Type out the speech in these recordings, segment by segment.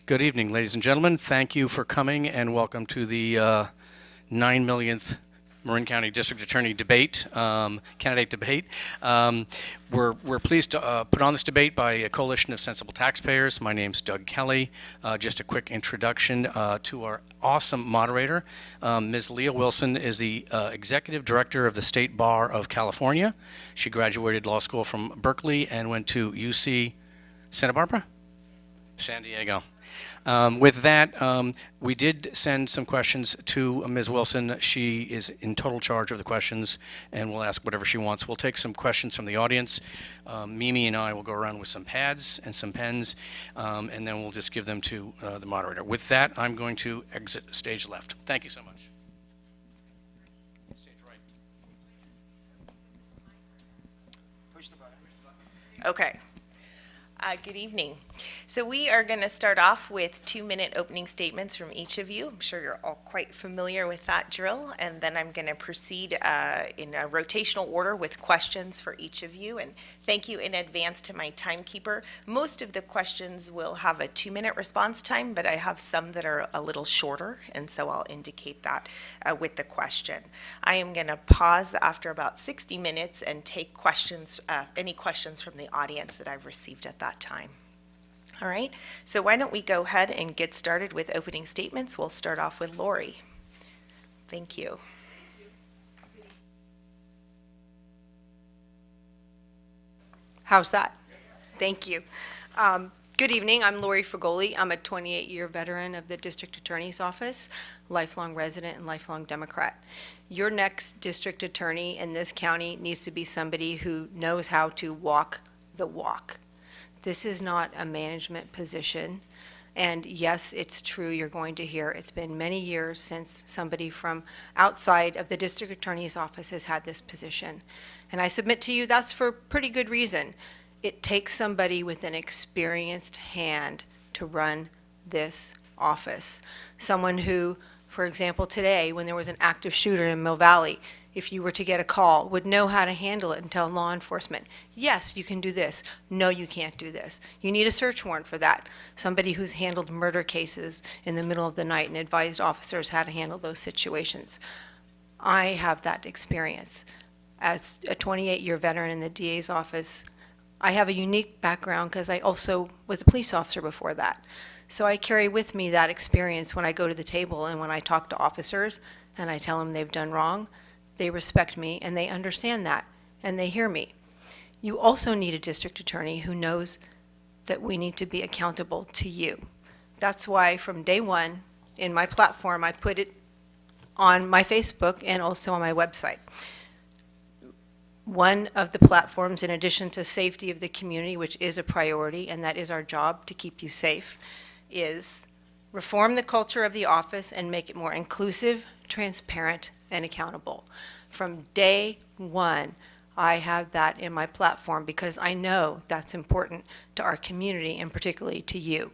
Good evening, ladies and gentlemen. Thank you for coming and welcome to the 9 millionth Marin County District Attorney Debate, candidate debate. We're pleased to put on this debate by a coalition of sensible taxpayers. My name's Doug Kelly. Just a quick introduction to our awesome moderator. Ms. Leah Wilson is the Executive Director of the State Bar of California. She graduated law school from Berkeley and went to UC Santa Barbara? San Diego. With that, we did send some questions to Ms. Wilson. She is in total charge of the questions and will ask whatever she wants. We'll take some questions from the audience. Mimi and I will go around with some pads and some pens, and then we'll just give them to the moderator. With that, I'm going to exit stage left. Thank you so much. Stage right. Push the button. Okay. Good evening. So we are going to start off with 2-minute opening statements from each of you. I'm sure you're all quite familiar with that drill. And then I'm going to proceed in a rotational order with questions for each of you. And thank you in advance to my timekeeper. Most of the questions will have a 2-minute response time, but I have some that are a little shorter. And so I'll indicate that with the question. I am going to pause after about 60 minutes and take questions, any questions from the audience that I've received at that time. All right, so why don't we go ahead and get started with opening statements. We'll start off with Lori. Thank you. How's that? Thank you. Good evening. I'm Lori Fragoli. I'm a 28-year veteran of the District Attorney's Office, lifelong resident and lifelong Democrat. Your next district attorney in this county needs to be somebody who knows how to walk the walk. This is not a management position. And yes, it's true, you're going to hear it's been many years since somebody from outside of the district attorney's office has had this position. And I submit to you that's for pretty good reason. It takes somebody with an experienced hand to run this office. Someone who, for example, today, when there was an active shooter in Mill Valley, if you were to get a call, would know how to handle it and tell law enforcement, yes, you can do this. No, you can't do this. You need a search warrant for that. Somebody who's handled murder cases in the middle of the night and advised officers how to handle those situations. I have that experience. As a 28-year veteran in the DA's office, I have a unique background because I also was a police officer before that. So I carry with me that experience when I go to the table and when I talk to officers and I tell them they've done wrong. They respect me, and they understand that, and they hear me. You also need a district attorney who knows that we need to be accountable to you. That's why from day one in my platform, I put it on my Facebook and also on my website. One of the platforms, in addition to safety of the community, which is a priority, and that is our job to keep you safe, is reform the culture of the office and make it more inclusive, transparent, and accountable. From day one, I have that in my platform because I know that's important to our community and particularly to you.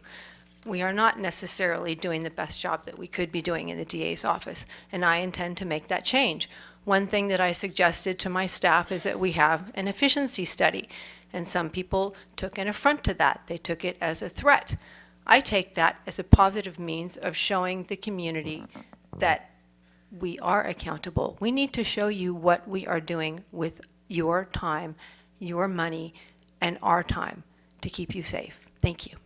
We are not necessarily doing the best job that we could be doing in the DA's office, and I intend to make that change. One thing that I suggested to my staff is that we have an efficiency study, and some people took an affront to that. They took it as a threat. I take that as a positive means of showing the community that we are accountable. We need to show you what we are doing with your time, your money, and our time to keep you safe. Thank you.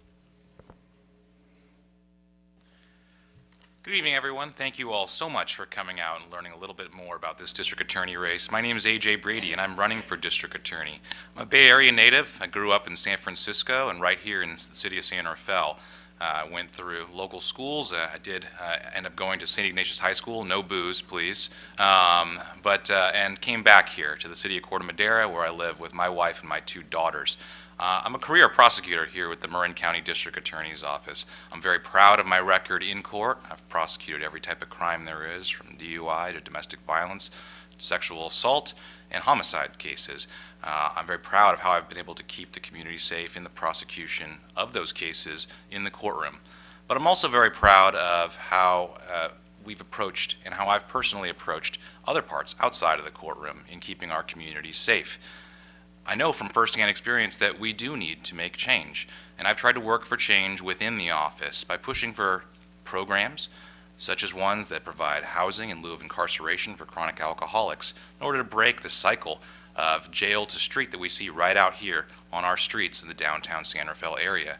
Good evening, everyone. Thank you all so much for coming out and learning a little bit more about this district attorney race. My name is AJ Brady, and I'm running for district attorney. I'm a Bay Area native. I grew up in San Francisco and right here in the city of San Rafael. I went through local schools. I did end up going to St. Ignatius High School, no booze, please, and came back here to the city of Corte Madera, where I live with my wife and my 2 daughters. I'm a career prosecutor here with the Marin County District Attorney's Office. I'm very proud of my record in court. I've prosecuted every type of crime there is, from DUI to domestic violence, sexual assault, and homicide cases. I'm very proud of how I've been able to keep the community safe in the prosecution of those cases in the courtroom. But I'm also very proud of how we've approached and how I've personally approached other parts outside of the courtroom in keeping our community safe. I know from firsthand experience that we do need to make change, and I've tried to work for change within the office by pushing for programs such as ones that provide housing in lieu of incarceration for chronic alcoholics in order to break the cycle of jail to street that we see right out here on our streets in the downtown San Rafael area.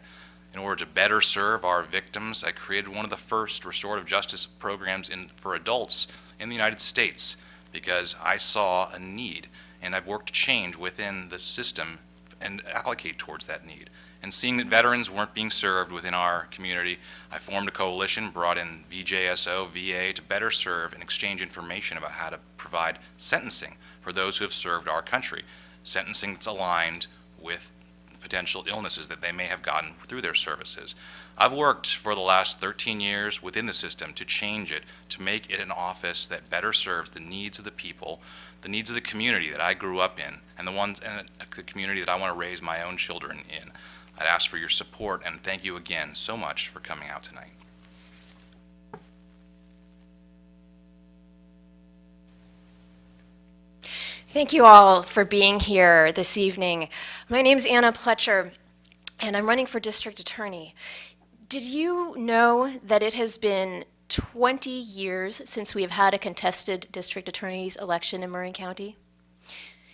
In order to better serve our victims, I created one of the first restorative justice programs for adults in the United States because I saw a need, and I've worked to change within the system and allocate towards that need. And seeing that veterans weren't being served within our community, I formed a coalition, brought in VJSO, VA, to better serve and exchange information about how to provide sentencing for those who have served our country. Sentencing that's aligned with potential illnesses that they may have gotten through their services. I've worked for the last 13 years within the system to change it, to make it an office that better serves the needs of the people, the needs of the community that I grew up in, and the community that I want to raise my own children in. I'd ask for your support, and thank you again so much for coming out tonight. Thank you all for being here this evening. My name's Anna Pletcher, and I'm running for district attorney. Did you know that it has been 20 years since we have had a contested district attorney's election in Marin County?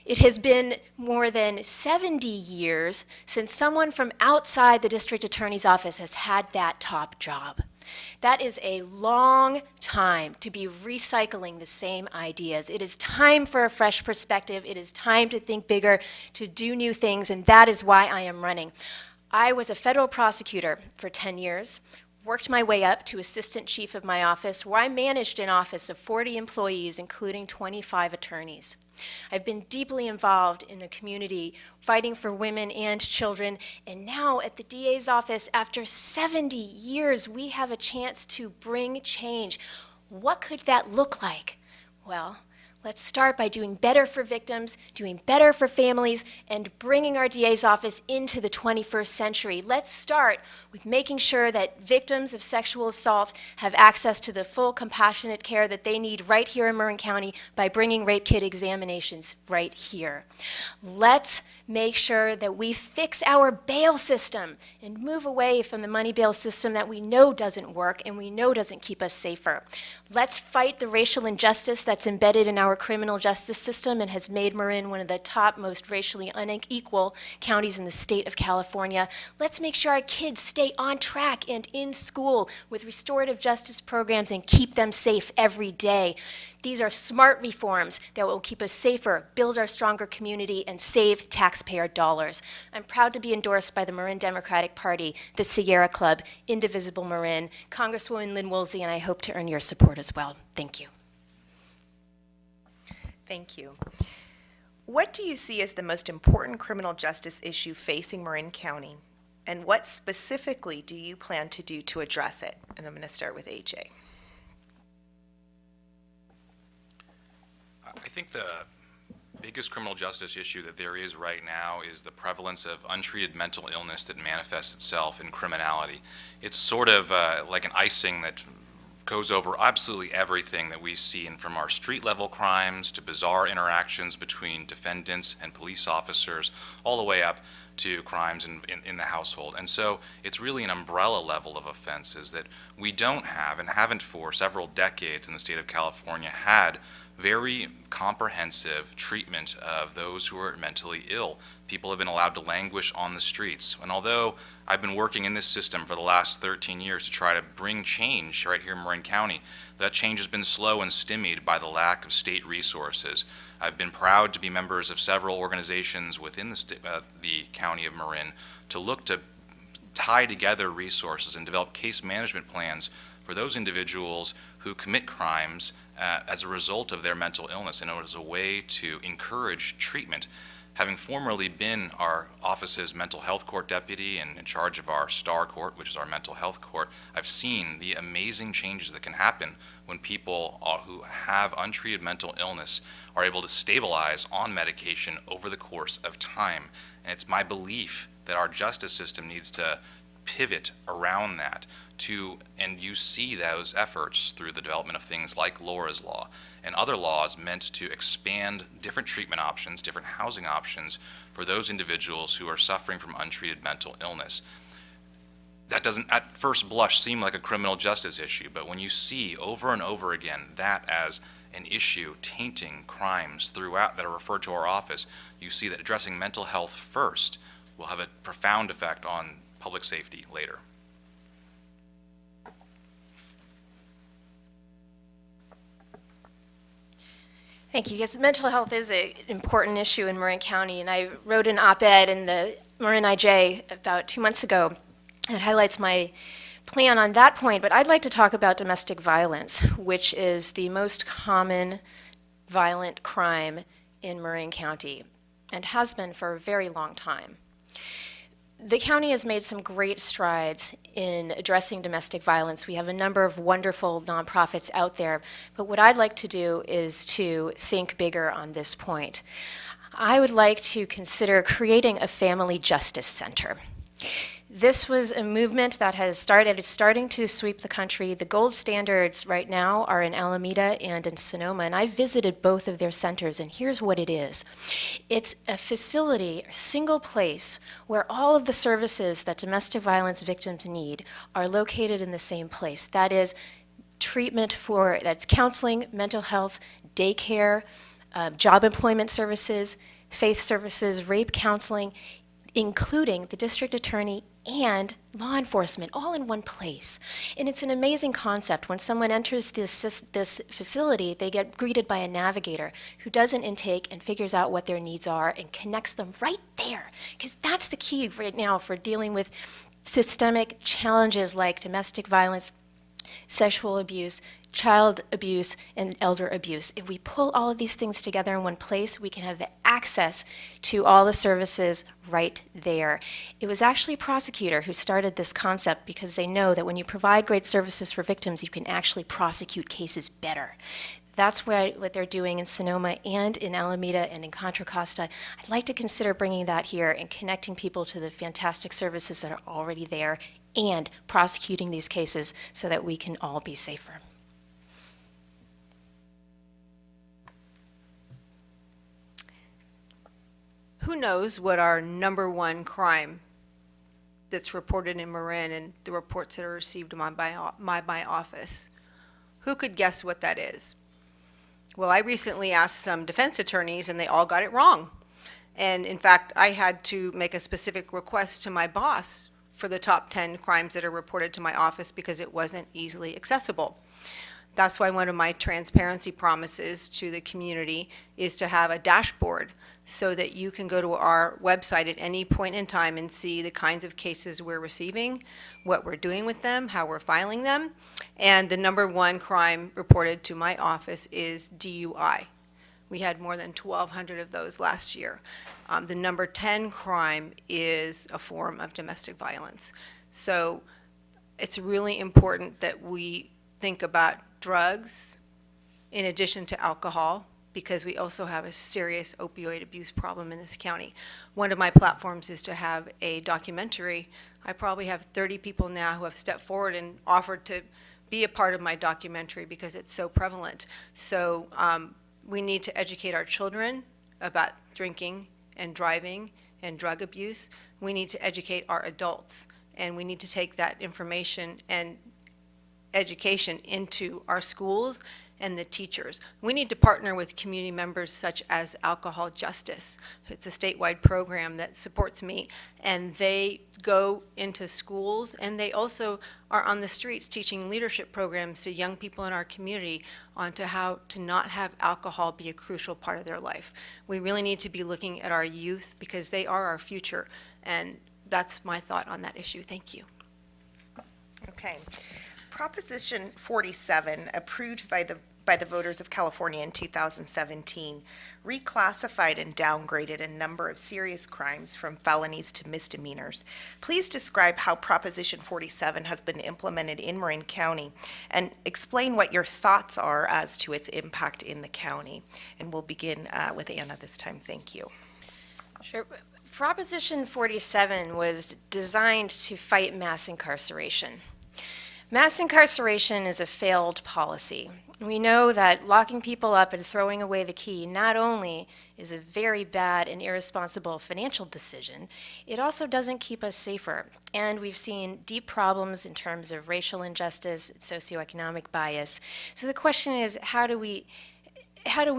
It has been more than 70 years since someone from outside the district attorney's office has had that top job. That is a long time to be recycling the same ideas. It is time for a fresh perspective. It is time to think bigger, to do new things, and that is why I am running. I was a federal prosecutor for 10 years, worked my way up to assistant chief of my office, where I managed an office of 40 employees, including 25 attorneys. I've been deeply involved in the community, fighting for women and children, and now at the DA's office, after 70 years, we have a chance to bring change. What could that look like? Well, let's start by doing better for victims, doing better for families, and bringing our DA's office into the 21st century. Let's start with making sure that victims of sexual assault have access to the full compassionate care that they need right here in Marin County by bringing rape kit examinations right here. Let's make sure that we fix our bail system and move away from the money bail system that we know doesn't work and we know doesn't keep us safer. Let's fight the racial injustice that's embedded in our criminal justice system and has made Marin one of the top most racially unequal counties in the state of California. Let's make sure our kids stay on track and in school with restorative justice programs and keep them safe every day. These are smart reforms that will keep us safer, build our stronger community, and save taxpayer dollars. I'm proud to be endorsed by the Marin Democratic Party, the Sierra Club, Indivisible Marin, Congresswoman Lynn Woolsey, and I hope to earn your support as well. Thank you. Thank you. What do you see as the most important criminal justice issue facing Marin County? And what specifically do you plan to do to address it? And I'm going to start with AJ. I think the biggest criminal justice issue that there is right now is the prevalence of untreated mental illness that manifests itself in criminality. It's sort of like an icing that goes over absolutely everything that we see, and from our street-level crimes to bizarre interactions between defendants and police officers, all the way up to crimes in the household. And so it's really an umbrella level of offenses that we don't have and haven't for several decades in the state of California had very comprehensive treatment of those who are mentally ill. People have been allowed to languish on the streets. And although I've been working in this system for the last 13 years to try to bring change right here in Marin County, that change has been slow and stymied by the lack of state resources. I've been proud to be members of several organizations within the county of Marin to look to tie together resources and develop case management plans for those individuals who commit crimes as a result of their mental illness, and as a way to encourage treatment. Having formerly been our office's mental health court deputy and in charge of our STAR court, which is our mental health court, I've seen the amazing changes that can happen when people who have untreated mental illness are able to stabilize on medication over the course of time. And it's my belief that our justice system needs to pivot around that and you see those efforts through the development of things like Laura's Law and other laws meant to expand different treatment options, different housing options for those individuals who are suffering from untreated mental illness. That doesn't at first blush seem like a criminal justice issue, but when you see over and over again that as an issue tainting crimes throughout that are referred to our office, you see that addressing mental health first will have a profound effect on public safety later. Thank you. Yes, mental health is an important issue in Marin County, and I wrote an op-ed in the Marin IJ about 2 months ago that highlights my plan on that point, but I'd like to talk about domestic violence, which is the most common violent crime in Marin County and has been for a very long time. The county has made some great strides in addressing domestic violence. We have a number of wonderful nonprofits out there, but what I'd like to do is to think bigger on this point. I would like to consider creating a family justice center. This was a movement that is starting to sweep the country. The gold standards right now are in Alameda and in Sonoma, and I visited both of their centers, and here's what it is. It's a facility, a single place, where all of the services that domestic violence victims need are located in the same place. That is that's counseling, mental health, daycare, job employment services, faith services, rape counseling, including the district attorney and law enforcement, all in one place. And it's an amazing concept. When someone enters this facility, they get greeted by a navigator who does an intake and figures out what their needs are and connects them right there. Because that's the key right now for dealing with systemic challenges like domestic violence, sexual abuse, child abuse, and elder abuse. If we pull all of these things together in one place, we can have the access to all the services right there. It was actually a prosecutor who started this concept because they know that when you provide great services for victims, you can actually prosecute cases better. That's what they're doing in Sonoma and in Alameda and in Contra Costa. I'd like to consider bringing that here and connecting people to the fantastic services that are already there and prosecuting these cases so that we can all be safer. Who knows what our number one crime that's reported in Marin and the reports that are received in my office? Who could guess what that is? Well, I recently asked some defense attorneys and they all got it wrong. And in fact, I had to make a specific request to my boss for the top 10 crimes that are reported to my office because it wasn't easily accessible. That's why one of my transparency promises to the community is to have a dashboard so that you can go to our website at any point in time and see the kinds of cases we're receiving, what we're doing with them, how we're filing them. And the number one crime reported to my office is DUI. We had more than 1,200 of those last year. The number 10 crime is a form of domestic violence. So it's really important that we think about drugs in addition to alcohol, because we also have a serious opioid abuse problem in this county. One of my platforms is to have a documentary. I probably have 30 people now who have stepped forward and offered to be a part of my documentary because it's so prevalent. So we need to educate our children about drinking and driving and drug abuse. We need to educate our adults, and we need to take that information and education into our schools and the teachers. We need to partner with community members such as Alcohol Justice. It's a statewide program that supports me, and they go into schools, and they also are on the streets teaching leadership programs to young people in our community on to how to not have alcohol be a crucial part of their life. We really need to be looking at our youth because they are our future, and that's my thought on that issue. Thank you. Okay. Proposition 47, approved by the voters of California in 2017, reclassified and downgraded a number of serious crimes from felonies to misdemeanors. Please describe how Proposition 47 has been implemented in Marin County and explain what your thoughts are as to its impact in the county. And we'll begin with Anna this time. Thank you. Sure. Proposition 47 was designed to fight mass incarceration. Mass incarceration is a failed policy. We know that locking people up and throwing away the key not only is a very bad and irresponsible financial decision, it also doesn't keep us safer. And we've seen deep problems in terms of racial injustice, socioeconomic bias. So the question is, how do we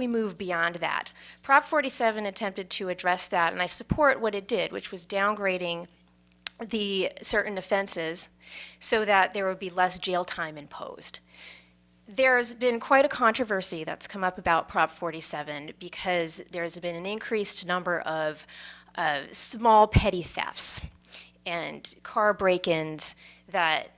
move beyond that? Prop 47 attempted to address that, and I support what it did, which was downgrading the certain offenses so that there would be less jail time imposed. There's been quite a controversy that's come up about Prop 47 because there's been an increased number of small petty thefts and car break-ins that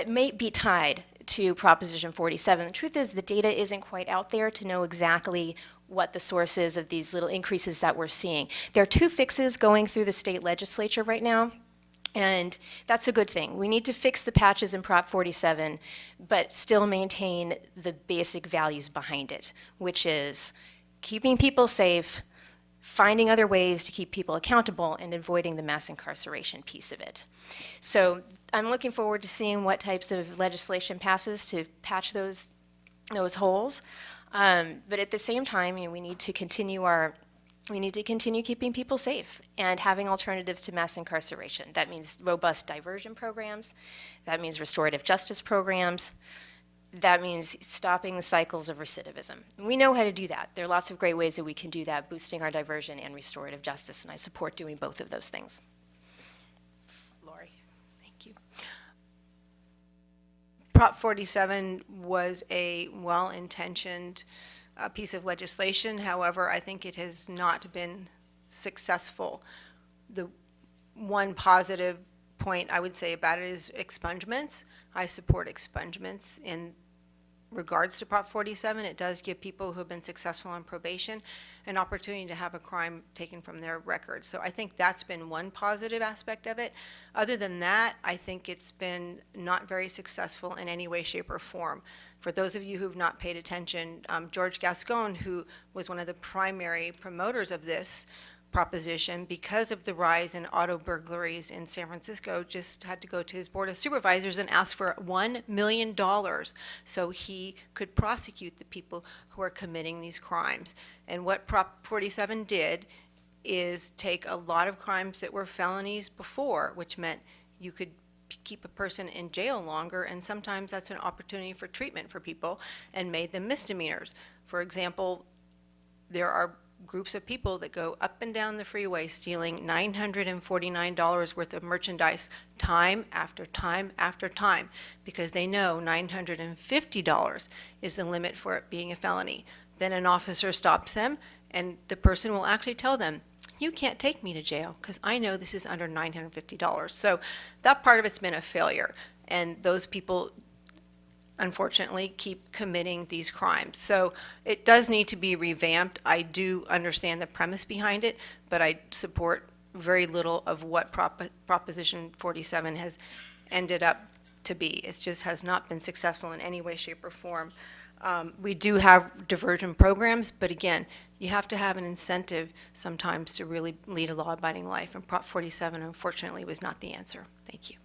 may be tied to Proposition 47. The truth is the data isn't quite out there to know exactly what the source is of these little increases that we're seeing. There are two fixes going through the state legislature right now, and that's a good thing. We need to fix the patches in Prop 47, but still maintain the basic values behind it, which is keeping people safe, finding other ways to keep people accountable, and avoiding the mass incarceration piece of it. So I'm looking forward to seeing what types of legislation passes to patch those holes. But at the same time, we need to continue keeping people safe and having alternatives to mass incarceration. That means robust diversion programs. That means restorative justice programs. That means stopping the cycles of recidivism. We know how to do that. There are lots of great ways that we can do that, boosting our diversion and restorative justice, and I support doing both of those things. Lori. Thank you. Prop 47 was a well-intentioned piece of legislation. However, I think it has not been successful. The one positive point I would say about it is expungements. I support expungements in regards to Prop 47. It does give people who have been successful on probation an opportunity to have a crime taken from their record. So I think that's been one positive aspect of it. Other than that, I think it's been not very successful in any way, shape, or form. For those of you who've not paid attention, George Gascon, who was one of the primary promoters of this proposition, because of the rise in auto burglaries in San Francisco, just had to go to his board of supervisors and ask for $1 million so he could prosecute the people who are committing these crimes. And what Prop 47 did is take a lot of crimes that were felonies before, which meant you could keep a person in jail longer, and sometimes that's an opportunity for treatment for people, and made them misdemeanors. For example, there are groups of people that go up and down the freeway stealing $949 worth of merchandise time after time after time because they know $950 is the limit for it being a felony. Then an officer stops them, and the person will actually tell them, you can't take me to jail because I know this is under $950. So that part of it's been a failure, and those people unfortunately keep committing these crimes. So it does need to be revamped. I do understand the premise behind it, but I support very little of what Proposition 47 has ended up to be. It just has not been successful in any way, shape, or form. We do have diversion programs, but again, you have to have an incentive sometimes to really lead a law-abiding life, and Prop 47 unfortunately was not the answer. Thank you.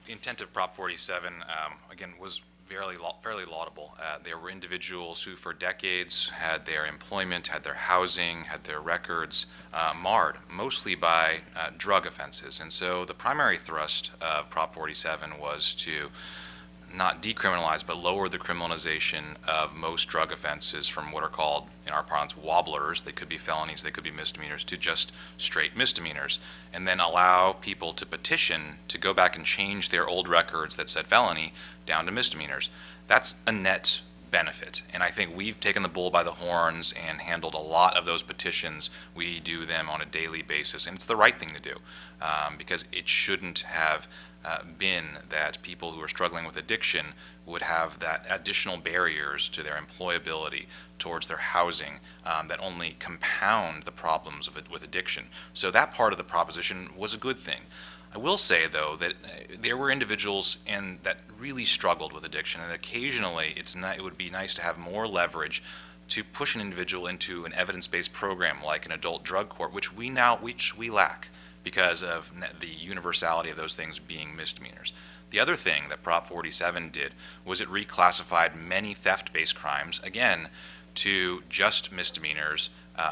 The intent of Prop 47, again, was fairly laudable. There were individuals who for decades had their employment, had their housing, had their records marred, mostly by drug offenses. And so the primary thrust of Prop 47 was to not decriminalize, but lower the criminalization of most drug offenses from what are called, in our parlance, wobblers. They could be felonies, they could be misdemeanors, to just straight misdemeanors, and then allow people to petition to go back and change their old records that said felony down to misdemeanors. That's a net benefit, and I think we've taken the bull by the horns and handled a lot of those petitions. We do them on a daily basis, and it's the right thing to do, because it shouldn't have been that people who are struggling with addiction would have that additional barriers to their employability, towards their housing, that only compound the problems with addiction. So that part of the proposition was a good thing. I will say, though, that there were individuals that really struggled with addiction, and occasionally it would be nice to have more leverage to push an individual into an evidence-based program like an adult drug court, which we lack because of the universality of those things being misdemeanors. The other thing that Prop 47 did was it reclassified many theft-based crimes, again, to just misdemeanors,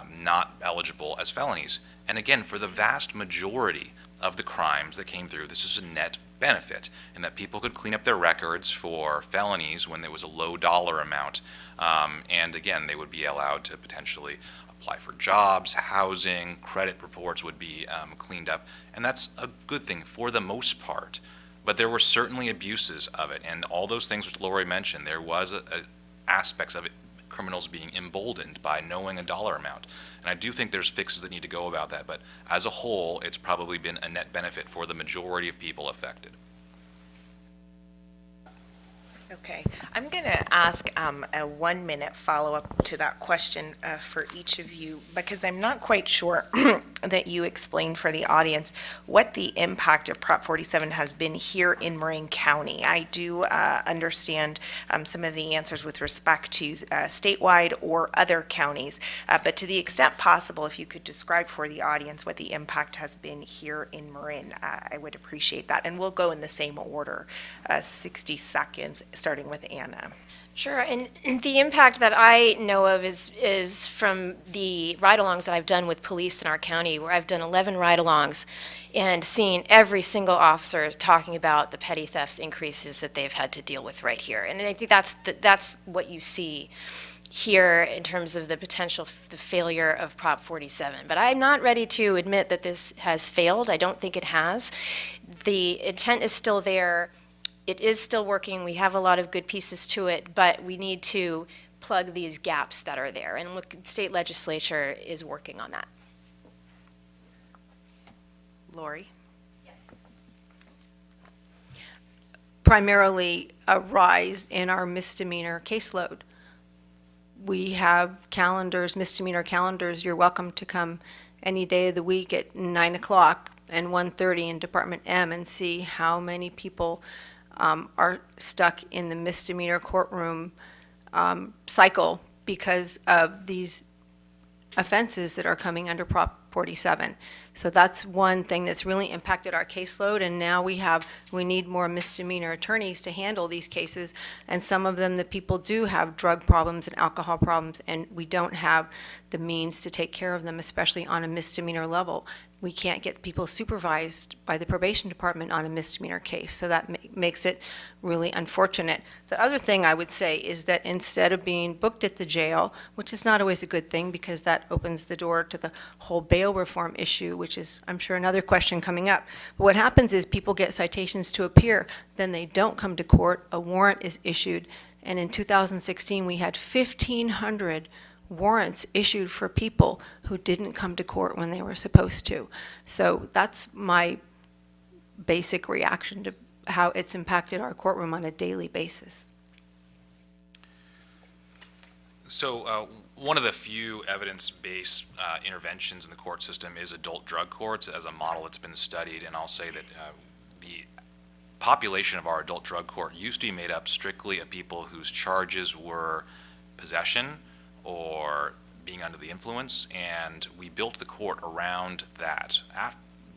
not eligible as felonies. And again, for the vast majority of the crimes that came through, this is a net benefit in that people could clean up their records for felonies when there was a low dollar amount. And again, they would be allowed to potentially apply for jobs, housing, credit reports would be cleaned up. And that's a good thing for the most part. But there were certainly abuses of it. And all those things which Lori mentioned, there was aspects of it, criminals being emboldened by knowing a dollar amount. And I do think there's fixes that need to go about that, but as a whole, it's probably been a net benefit for the majority of people affected. Okay, I'm going to ask a 1-minute follow-up to that question for each of you, because I'm not quite sure that you explained for the audience what the impact of Prop 47 has been here in Marin County. I do understand some of the answers with respect to statewide or other counties, but to the extent possible, if you could describe for the audience what the impact has been here in Marin, I would appreciate that. And we'll go in the same order, 60 seconds, starting with Anna. Sure, and the impact that I know of is from the ride-alongs that I've done with police in our county, where I've done 11 ride-alongs and seen every single officer talking about the petty thefts increases that they've had to deal with right here. And I think that's what you see here in terms of the potential, the failure of Prop 47. But I'm not ready to admit that this has failed. I don't think it has. The intent is still there. It is still working. We have a lot of good pieces to it, but we need to plug these gaps that are there. And look, the state legislature is working on that. Lori? Primarily a rise in our misdemeanor caseload. We have calendars, misdemeanor calendars. You're welcome to come any day of the week at 9 o'clock and 1:30 in Department M and see how many people are stuck in the misdemeanor courtroom cycle because of these offenses that are coming under Prop 47. So that's one thing that's really impacted our caseload, and now we need more misdemeanor attorneys to handle these cases, and some of them, the people do have drug problems and alcohol problems, and we don't have the means to take care of them, especially on a misdemeanor level. We can't get people supervised by the probation department on a misdemeanor case, so that makes it really unfortunate. The other thing I would say is that instead of being booked at the jail, which is not always a good thing because that opens the door to the whole bail reform issue, which is, I'm sure, another question coming up. But what happens is people get citations to appear, then they don't come to court, a warrant is issued, and in 2016 we had 1,500 warrants issued for people who didn't come to court when they were supposed to. So that's my basic reaction to how it's impacted our courtroom on a daily basis. So one of the few evidence-based interventions in the court system is adult drug courts as a model that's been studied, and I'll say that the population of our adult drug court used to be made up strictly of people whose charges were possession or being under the influence, and we built the court around that.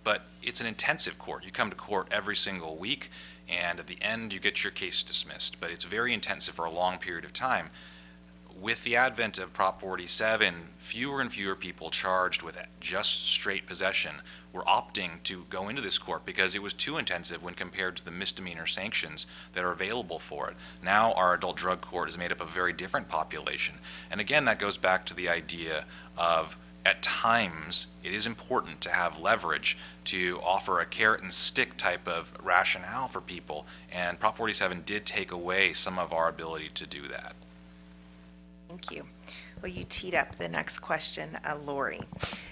But it's an intensive court. You come to court every single week, and at the end you get your case dismissed, but it's very intensive for a long period of time. With the advent of Prop 47, fewer and fewer people charged with just straight possession were opting to go into this court because it was too intensive when compared to the misdemeanor sanctions that are available for it. Now our adult drug court is made up of a very different population. And again, that goes back to the idea of, at times, it is important to have leverage to offer a carrot and stick type of rationale for people, and Prop 47 did take away some of our ability to do that. Thank you. Well, you teed up the next question, Lori.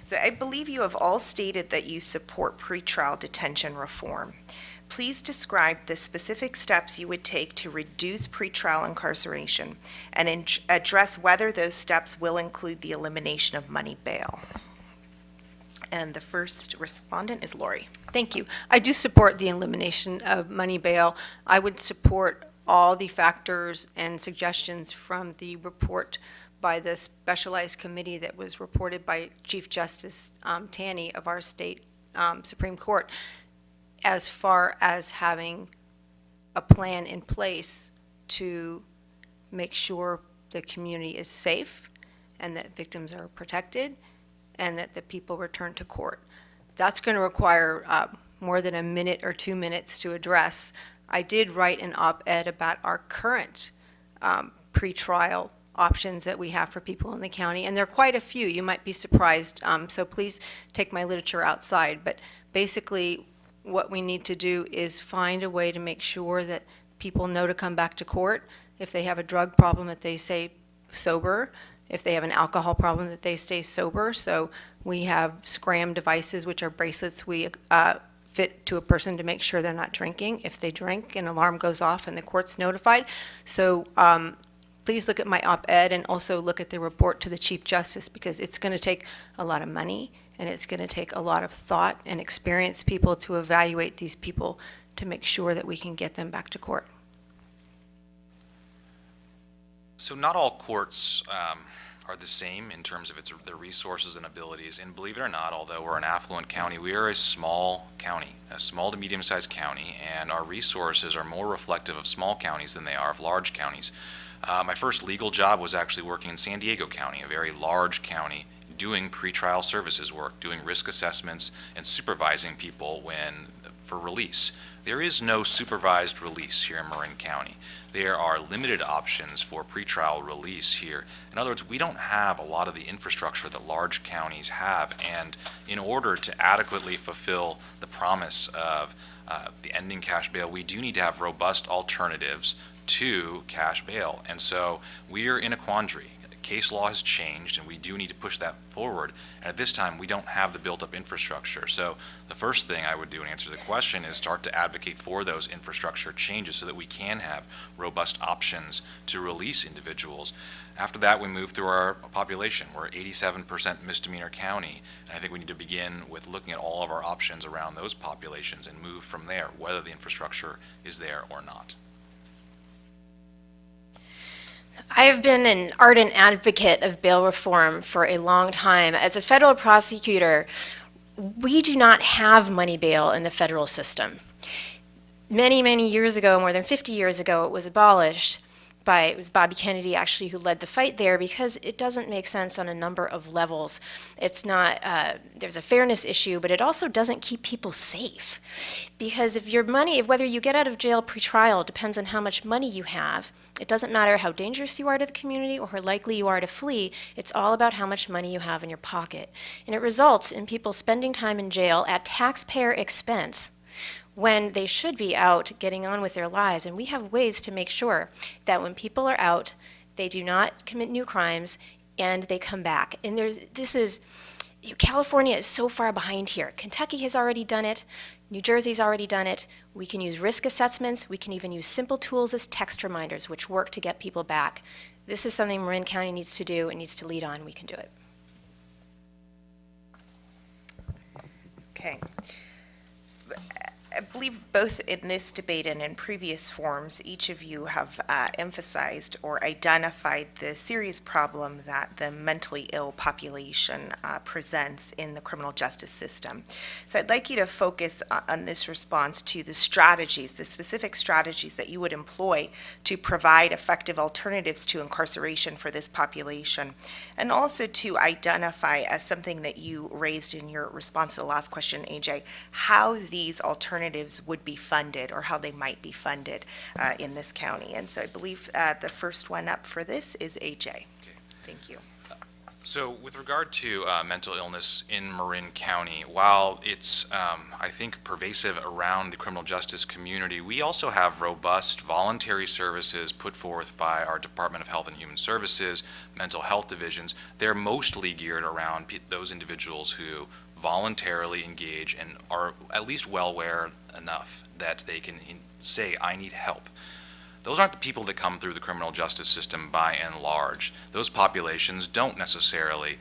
So I believe you have all stated that you support pretrial detention reform. Please describe the specific steps you would take to reduce pretrial incarceration and address whether those steps will include the elimination of money bail. And the first respondent is Lori. Thank you. I do support the elimination of money bail. I would support all the factors and suggestions from the report by the specialized committee that was reported by Chief Justice Taney of our state Supreme Court, as far as having a plan in place to make sure the community is safe and that victims are protected and that the people return to court. That's going to require more than a minute or 2 minutes to address. I did write an op-ed about our current pretrial options that we have for people in the county, and there are quite a few. You might be surprised, so please take my literature outside. But basically, what we need to do is find a way to make sure that people know to come back to court. If they have a drug problem, that they stay sober. If they have an alcohol problem, that they stay sober. So we have scram devices, which are bracelets we fit to a person to make sure they're not drinking. If they drink, an alarm goes off and the court's notified. So please look at my op-ed and also look at the report to the Chief Justice, because it's going to take a lot of money and it's going to take a lot of thought and experienced people to evaluate these people to make sure that we can get them back to court. So not all courts are the same in terms of their resources and abilities. And believe it or not, although we're an affluent county, we are a small county, a small to medium-sized county, and our resources are more reflective of small counties than they are of large counties. My first legal job was actually working in San Diego County, a very large county, doing pretrial services work, doing risk assessments, and supervising people for release. There is no supervised release here in Marin County. There are limited options for pretrial release here. In other words, we don't have a lot of the infrastructure that large counties have, and in order to adequately fulfill the promise of the ending cash bail, we do need to have robust alternatives to cash bail. And so we're in a quandary. Case law has changed, and we do need to push that forward. And at this time, we don't have the built-up infrastructure. So the first thing I would do in answer to the question is start to advocate for those infrastructure changes so that we can have robust options to release individuals. After that, we move through our population. We're 87% misdemeanor county, and I think we need to begin with looking at all of our options around those populations and move from there, whether the infrastructure is there or not. I have been an ardent advocate of bail reform for a long time. As a federal prosecutor, we do not have money bail in the federal system. Many, many years ago, more than 50 years ago, it was abolished it was Bobby Kennedy actually who led the fight there, because it doesn't make sense on a number of levels. It's not, there's a fairness issue, but it also doesn't keep people safe. Because if your money, whether you get out of jail pre-trial depends on how much money you have. It doesn't matter how dangerous you are to the community or how likely you are to flee. It's all about how much money you have in your pocket. And it results in people spending time in jail at taxpayer expense when they should be out getting on with their lives. And we have ways to make sure that when people are out, they do not commit new crimes and they come back. And California is so far behind here. Kentucky has already done it. New Jersey's already done it. We can use risk assessments. We can even use simple tools as text reminders, which work to get people back. This is something Marin County needs to do and needs to lead on. We can do it. Okay. I believe both in this debate and in previous forums, each of you have emphasized or identified the serious problem that the mentally ill population presents in the criminal justice system. So I'd like you to focus on this response to the strategies, the specific strategies that you would employ to provide effective alternatives to incarceration for this population, and also to identify, as something that you raised in your response to the last question, AJ, how these alternatives would be funded or how they might be funded in this county. And so I believe the first one up for this is AJ. Okay. Thank you. So with regard to mental illness in Marin County, while it's, I think, pervasive around the criminal justice community, we also have robust voluntary services put forth by our Department of Health and Human Services, mental health divisions. They're mostly geared around those individuals who voluntarily engage and are at least well aware enough that they can say, I need help. Those aren't the people that come through the criminal justice system by and large. Those populations don't necessarily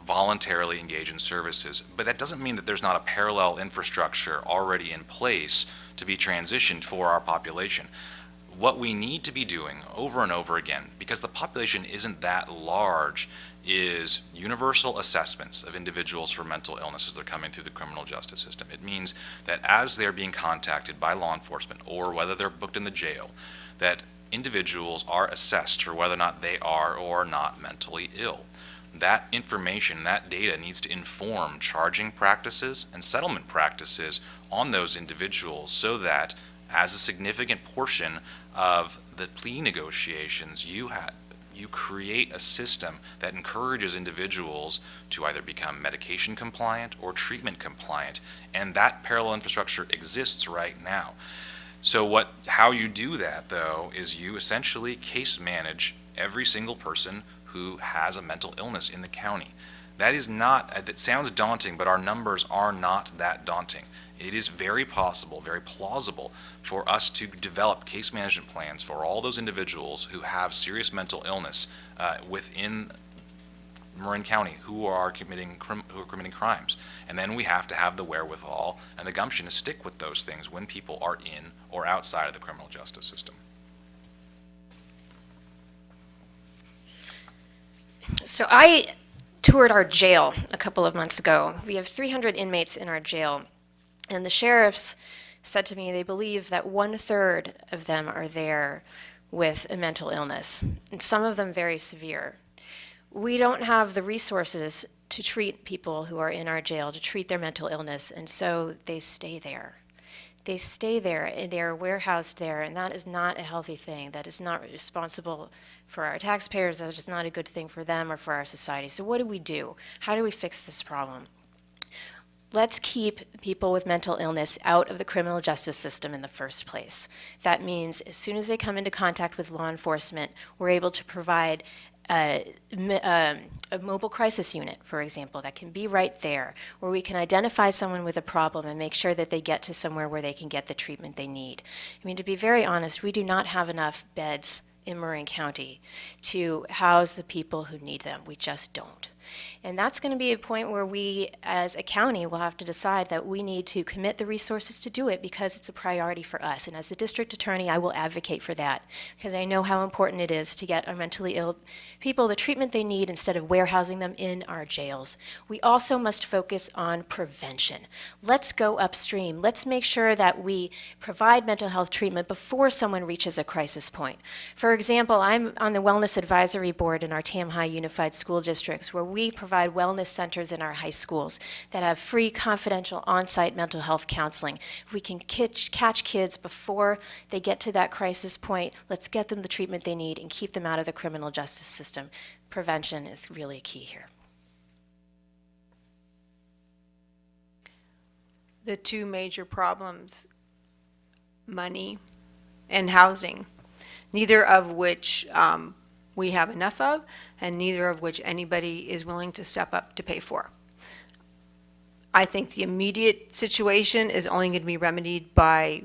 voluntarily engage in services. But that doesn't mean that there's not a parallel infrastructure already in place to be transitioned for our population. What we need to be doing over and over again, because the population isn't that large, is universal assessments of individuals for mental illness as they're coming through the criminal justice system. It means that as they're being contacted by law enforcement, or whether they're booked in the jail, that individuals are assessed for whether or not they are or are not mentally ill. That information, that data needs to inform charging practices and settlement practices on those individuals, so that as a significant portion of the plea negotiations, you create a system that encourages individuals to either become medication compliant or treatment compliant, and that parallel infrastructure exists right now. So how you do that, though, is you essentially case manage every single person who has a mental illness in the county. That sounds daunting, but our numbers are not that daunting. It is very possible, very plausible for us to develop case management plans for all those individuals who have serious mental illness within Marin County who are committing crimes. And then we have to have the wherewithal and the gumption to stick with those things when people are in or outside of the criminal justice system. So I toured our jail a couple of months ago. We have 300 inmates in our jail, and the sheriffs said to me they believe that 1/3 of them are there with a mental illness, and some of them very severe. We don't have the resources to treat people who are in our jail, to treat their mental illness, and so they stay there. They stay there, and they're warehoused there, and that is not a healthy thing. That is not responsible for our taxpayers. That is not a good thing for them or for our society. So what do? How do we fix this problem? Let's keep people with mental illness out of the criminal justice system in the first place. That means as soon as they come into contact with law enforcement, we're able to provide a mobile crisis unit, for example, that can be right there, where we can identify someone with a problem and make sure that they get to somewhere where they can get the treatment they need. I mean, to be very honest, we do not have enough beds in Marin County to house the people who need them. We just don't. And that's going to be a point where we, as a county, will have to decide that we need to commit the resources to do it because it's a priority for us. And as the district attorney, I will advocate for that because I know how important it is to get our mentally ill people the treatment they need instead of warehousing them in our jails. We also must focus on prevention. Let's go upstream. Let's make sure that we provide mental health treatment before someone reaches a crisis point. For example, I'm on the Wellness Advisory Board in our Tam High Unified School Districts, where we provide wellness centers in our high schools that have free, confidential, on-site mental health counseling. If we can catch kids before they get to that crisis point, let's get them the treatment they need and keep them out of the criminal justice system. Prevention is really key here. The two major problems, money and housing, neither of which we have enough of, and neither of which anybody is willing to step up to pay for. I think the immediate situation is only going to be remedied by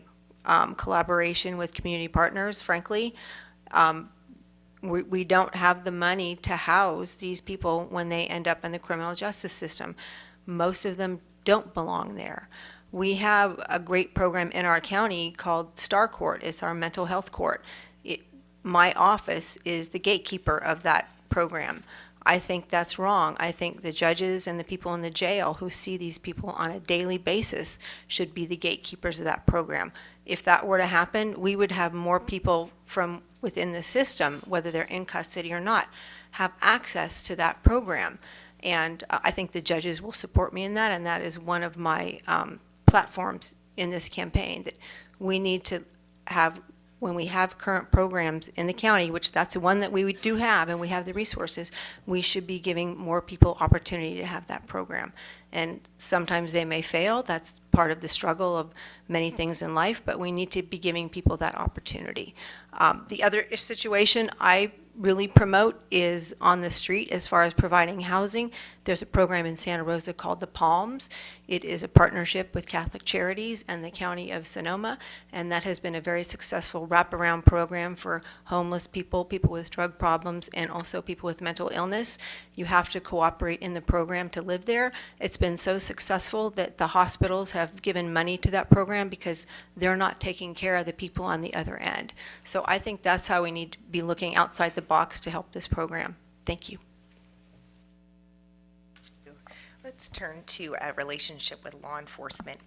collaboration with community partners, frankly. We don't have the money to house these people when they end up in the criminal justice system. Most of them don't belong there. We have a great program in our county called Star Court. It's our mental health court. My office is the gatekeeper of that program. I think that's wrong. I think the judges and the people in the jail who see these people on a daily basis should be the gatekeepers of that program. If that were to happen, we would have more people from within the system, whether they're in custody or not, have access to that program. And I think the judges will support me in that, and that is one of my platforms in this campaign, that we need to have, when we have current programs in the county, which that's the one that we do have and we have the resources, we should be giving more people opportunity to have that program. And sometimes they may fail. That's part of the struggle of many things in life, but we need to be giving people that opportunity. The other situation, I really promote is on the street as far as providing housing. There's a program in Santa Rosa called the Palms. It is a partnership with Catholic Charities and the County of Sonoma, and that has been a very successful wraparound program for homeless people, people with drug problems, and also people with mental illness. You have to cooperate in the program to live there. It's been so successful that the hospitals have given money to that program because they're not taking care of the people on the other end. So I think that's how we need to be looking outside the box to help this program. Thank you. Let's turn to a relationship with law enforcement.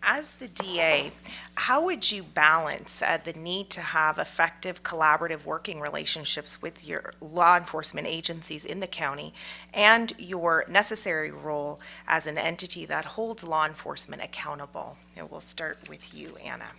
As the DA, how would you balance the need to have effective collaborative working relationships with your law enforcement agencies in the county and your necessary role as an entity that holds law enforcement accountable? And we'll start with you, Anna.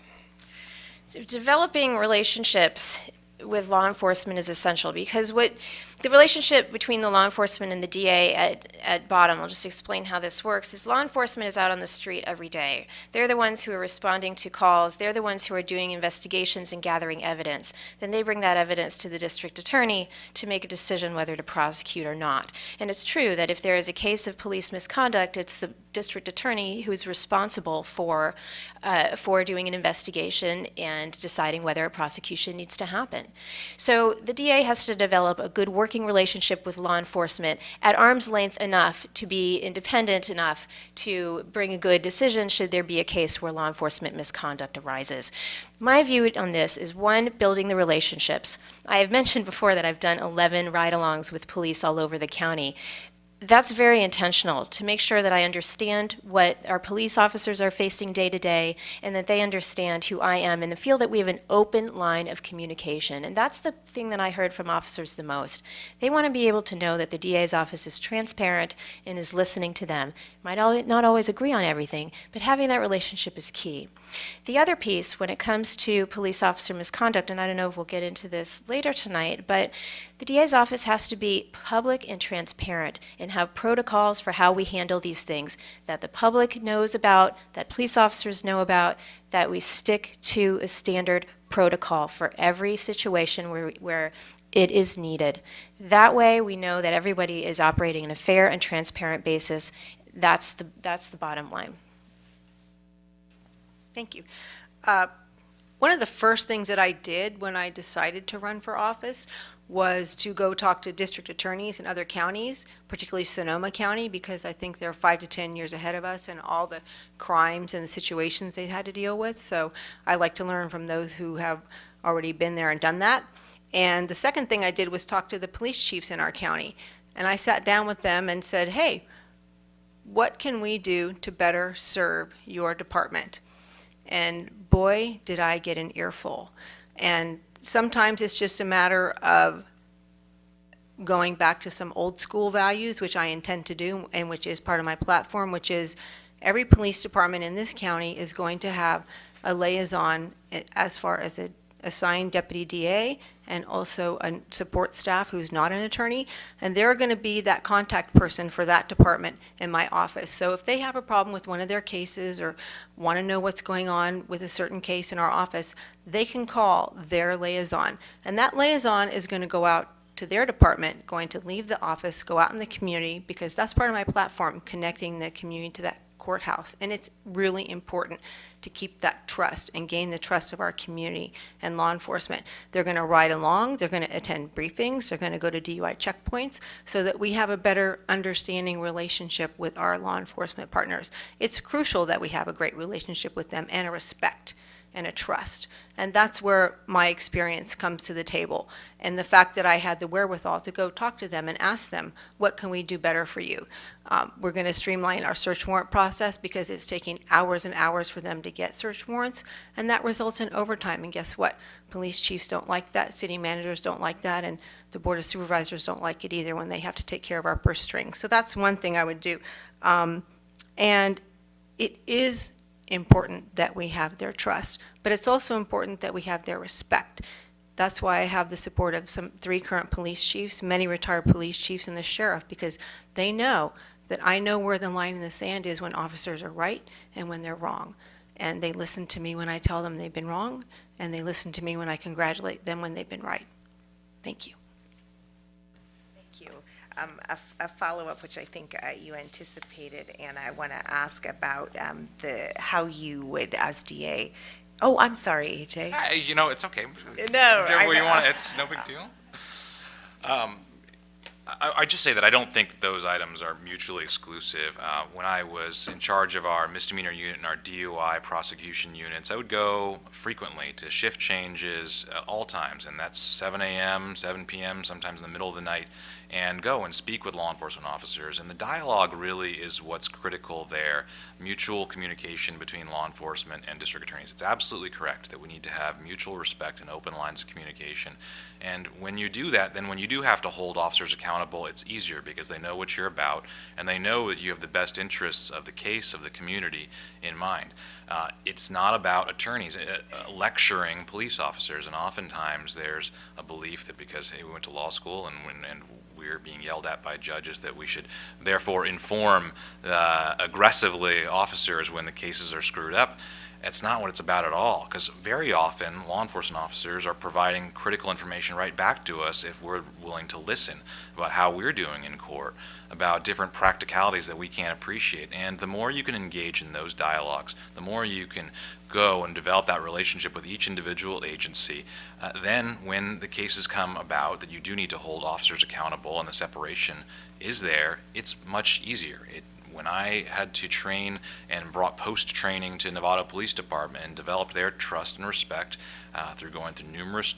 So developing relationships with law enforcement is essential because the relationship between the law enforcement and the DA at bottom, I'll just explain how this works, is law enforcement is out on the street every day. They're the ones who are responding to calls. They're the ones who are doing investigations and gathering evidence. Then they bring that evidence to the district attorney to make a decision whether to prosecute or not. And it's true that if there is a case of police misconduct, it's the district attorney who's responsible for doing an investigation and deciding whether a prosecution needs to happen. So the DA has to develop a good working relationship with law enforcement at arm's length enough to be independent enough to bring a good decision should there be a case where law enforcement misconduct arises. My view on this is, one, building the relationships. I have mentioned before that I've done 11 ride-alongs with police all over the county. That's very intentional to make sure that I understand what our police officers are facing day to day and that they understand who I am and feel that we have an open line of communication. And that's the thing that I heard from officers the most. They want to be able to know that the DA's office is transparent and is listening to them. Might not always agree on everything, but having that relationship is key. The other piece, when it comes to police officer misconduct, and I don't know if we'll get into this later tonight, but the DA's office has to be public and transparent and have protocols for how we handle these things that the public knows about, that police officers know about, that we stick to a standard protocol for every situation where it is needed. That way we know that everybody is operating on a fair and transparent basis. That's the bottom line. Thank you. One of the first things that I did when I decided to run for office was to go talk to district attorneys in other counties, particularly Sonoma County, because I think they're 5 to 10 years ahead of us in all the crimes and the situations they've had to deal with. So I like to learn from those who have already been there and done that. And the second thing I did was talk to the police chiefs in our county. And I sat down with them and said, hey, what can we do to better serve your department? And boy, did I get an earful. And sometimes it's just a matter of going back to some old school values, which I intend to do, and which is part of my platform, which is every police department in this county is going to have a liaison as far as an assigned deputy DA and also a support staff who's not an attorney, and they're going to be that contact person for that department in my office. So if they have a problem with one of their cases or want to know what's going on with a certain case in our office, they can call their liaison, and that liaison is going to go out to their department, going to leave the office, go out in the community, because that's part of my platform, connecting the community to that courthouse. And it's really important to keep that trust and gain the trust of our community and law enforcement. They're going to ride along, they're going to attend briefings, they're going to go to DUI checkpoints so that we have a better understanding relationship with our law enforcement partners. It's crucial that we have a great relationship with them and a respect and a trust. And that's where my experience comes to the table. And the fact that I had the wherewithal to go talk to them and ask them, what can we do better for you? We're going to streamline our search warrant process because it's taking hours and hours for them to get search warrants, and that results in overtime. And guess what? Police chiefs don't like that, city managers don't like that, and the board of supervisors don't like it either when they have to take care of our purse strings. So that's one thing I would do. And it is important that we have their trust, but it's also important that we have their respect. That's why I have the support of 3 current police chiefs, many retired police chiefs, and the sheriff, because they know that I know where the line in the sand is when officers are right and when they're wrong. And they listen to me when I tell them they've been wrong, and they listen to me when I congratulate them when they've been right. Thank you. Thank you. A follow-up, which I think you anticipated, and I want to ask about how you would, as DA. Oh, I'm sorry, AJ. It's okay. No, Whichever I way you know. want it, it's no big deal. I just say that I don't think those items are mutually exclusive. When I was in charge of our misdemeanor unit and our DUI prosecution units, I would go frequently to shift changes at all times, and that's 7 a.m., 7 p.m., sometimes in the middle of the night, and go and speak with law enforcement officers. And the dialogue really is what's critical there, mutual communication between law enforcement and district attorneys. It's absolutely correct that we need to have mutual respect and open lines of communication. And when you do that, then when you do have to hold officers accountable, it's easier because they know what you're about and they know that you have the best interests of the case, of the community in mind. It's not about attorneys lecturing police officers, and oftentimes there's a belief that because, hey, we went to law school and we're being yelled at by judges that we should therefore inform aggressively officers when the cases are screwed up. That's not what it's about at all, because very often law enforcement officers are providing critical information right back to us if we're willing to listen about how we're doing in court, about different practicalities that we can't appreciate. And the more you can engage in those dialogues, the more you can go and develop that relationship with each individual agency, then when the cases come about that you do need to hold officers accountable and the separation is there, it's much easier. When I had to train and brought post-training to Nevada Police Department and developed their trust and respect through going through numerous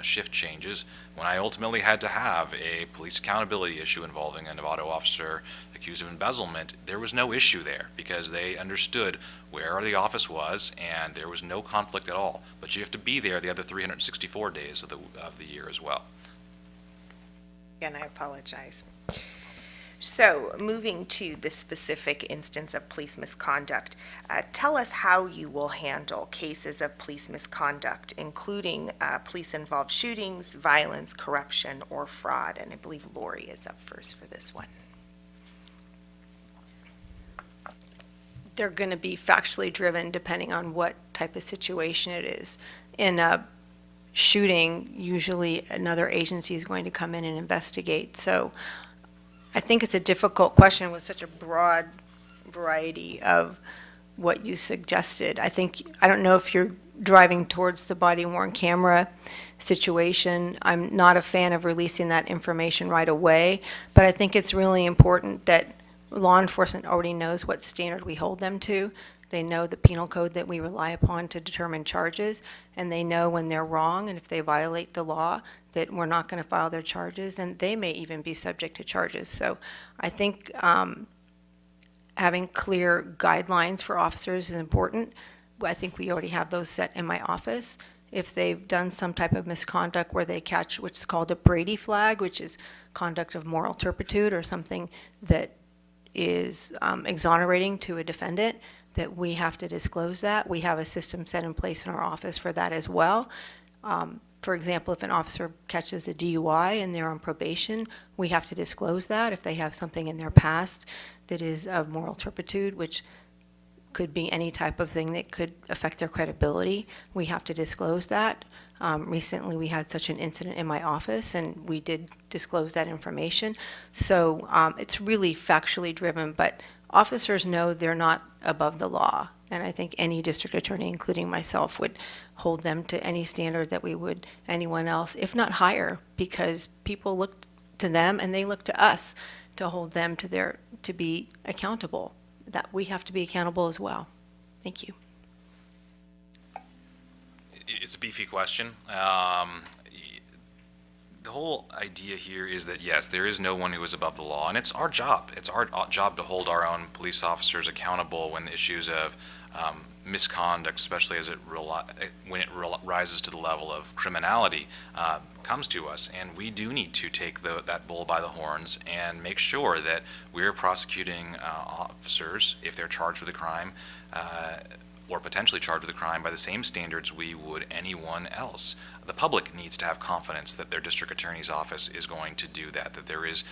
shift changes, when I ultimately had to have a police accountability issue involving a Nevada officer accused of embezzlement, there was no issue there because they understood where the office was and there was no conflict at all. But you have to be there the other 364 days of the year as well. Again, I apologize. So, moving to the specific instance of police misconduct, tell us how you will handle cases of police misconduct, including police-involved shootings, violence, corruption, or fraud. And I believe Lori is up first for this one. They're going to be factually driven depending on what type of situation it is. In a shooting, usually another agency is going to come in and investigate. So I think it's a difficult question with such a broad variety of what you suggested. I don't know if you're driving towards the body-worn camera situation. I'm not a fan of releasing that information right away, but I think it's really important that law enforcement already knows what standard we hold them to. They know the penal code that we rely upon to determine charges, and they know when they're wrong, and if they violate the law, that we're not going to file their charges, and they may even be subject to charges. So I think having clear guidelines for officers is important. I think we already have those set in my office. If they've done some type of misconduct where they catch what's called a Brady flag, which is conduct of moral turpitude or something that is exonerating to a defendant, that we have to disclose that. We have a system set in place in our office for that as well. For example, if an officer catches a DUI and they're on probation, we have to disclose that. If they have something in their past that is of moral turpitude, which could be any type of thing that could affect their credibility, we have to disclose that. Recently, we had such an incident in my office, and we did disclose that information. So it's really factually driven, but officers know they're not above the law. And I think any district attorney, including myself, would hold them to any standard that we would anyone else, if not higher, because people look to them and they look to us to hold them to be accountable. That we have to be accountable as well. Thank you. It's a beefy question. The whole idea here is that, yes, there is no one who is above the law, and it's our job. It's our job to hold our own police officers accountable when the issues of misconduct, especially when it rises to the level of criminality, comes to us. And we do need to take that bull by the horns and make sure that we're prosecuting officers, if they're charged with a crime, or potentially charged with a crime, by the same standards we would anyone else. The public needs to have confidence that their district attorney's office is going to do that, that there is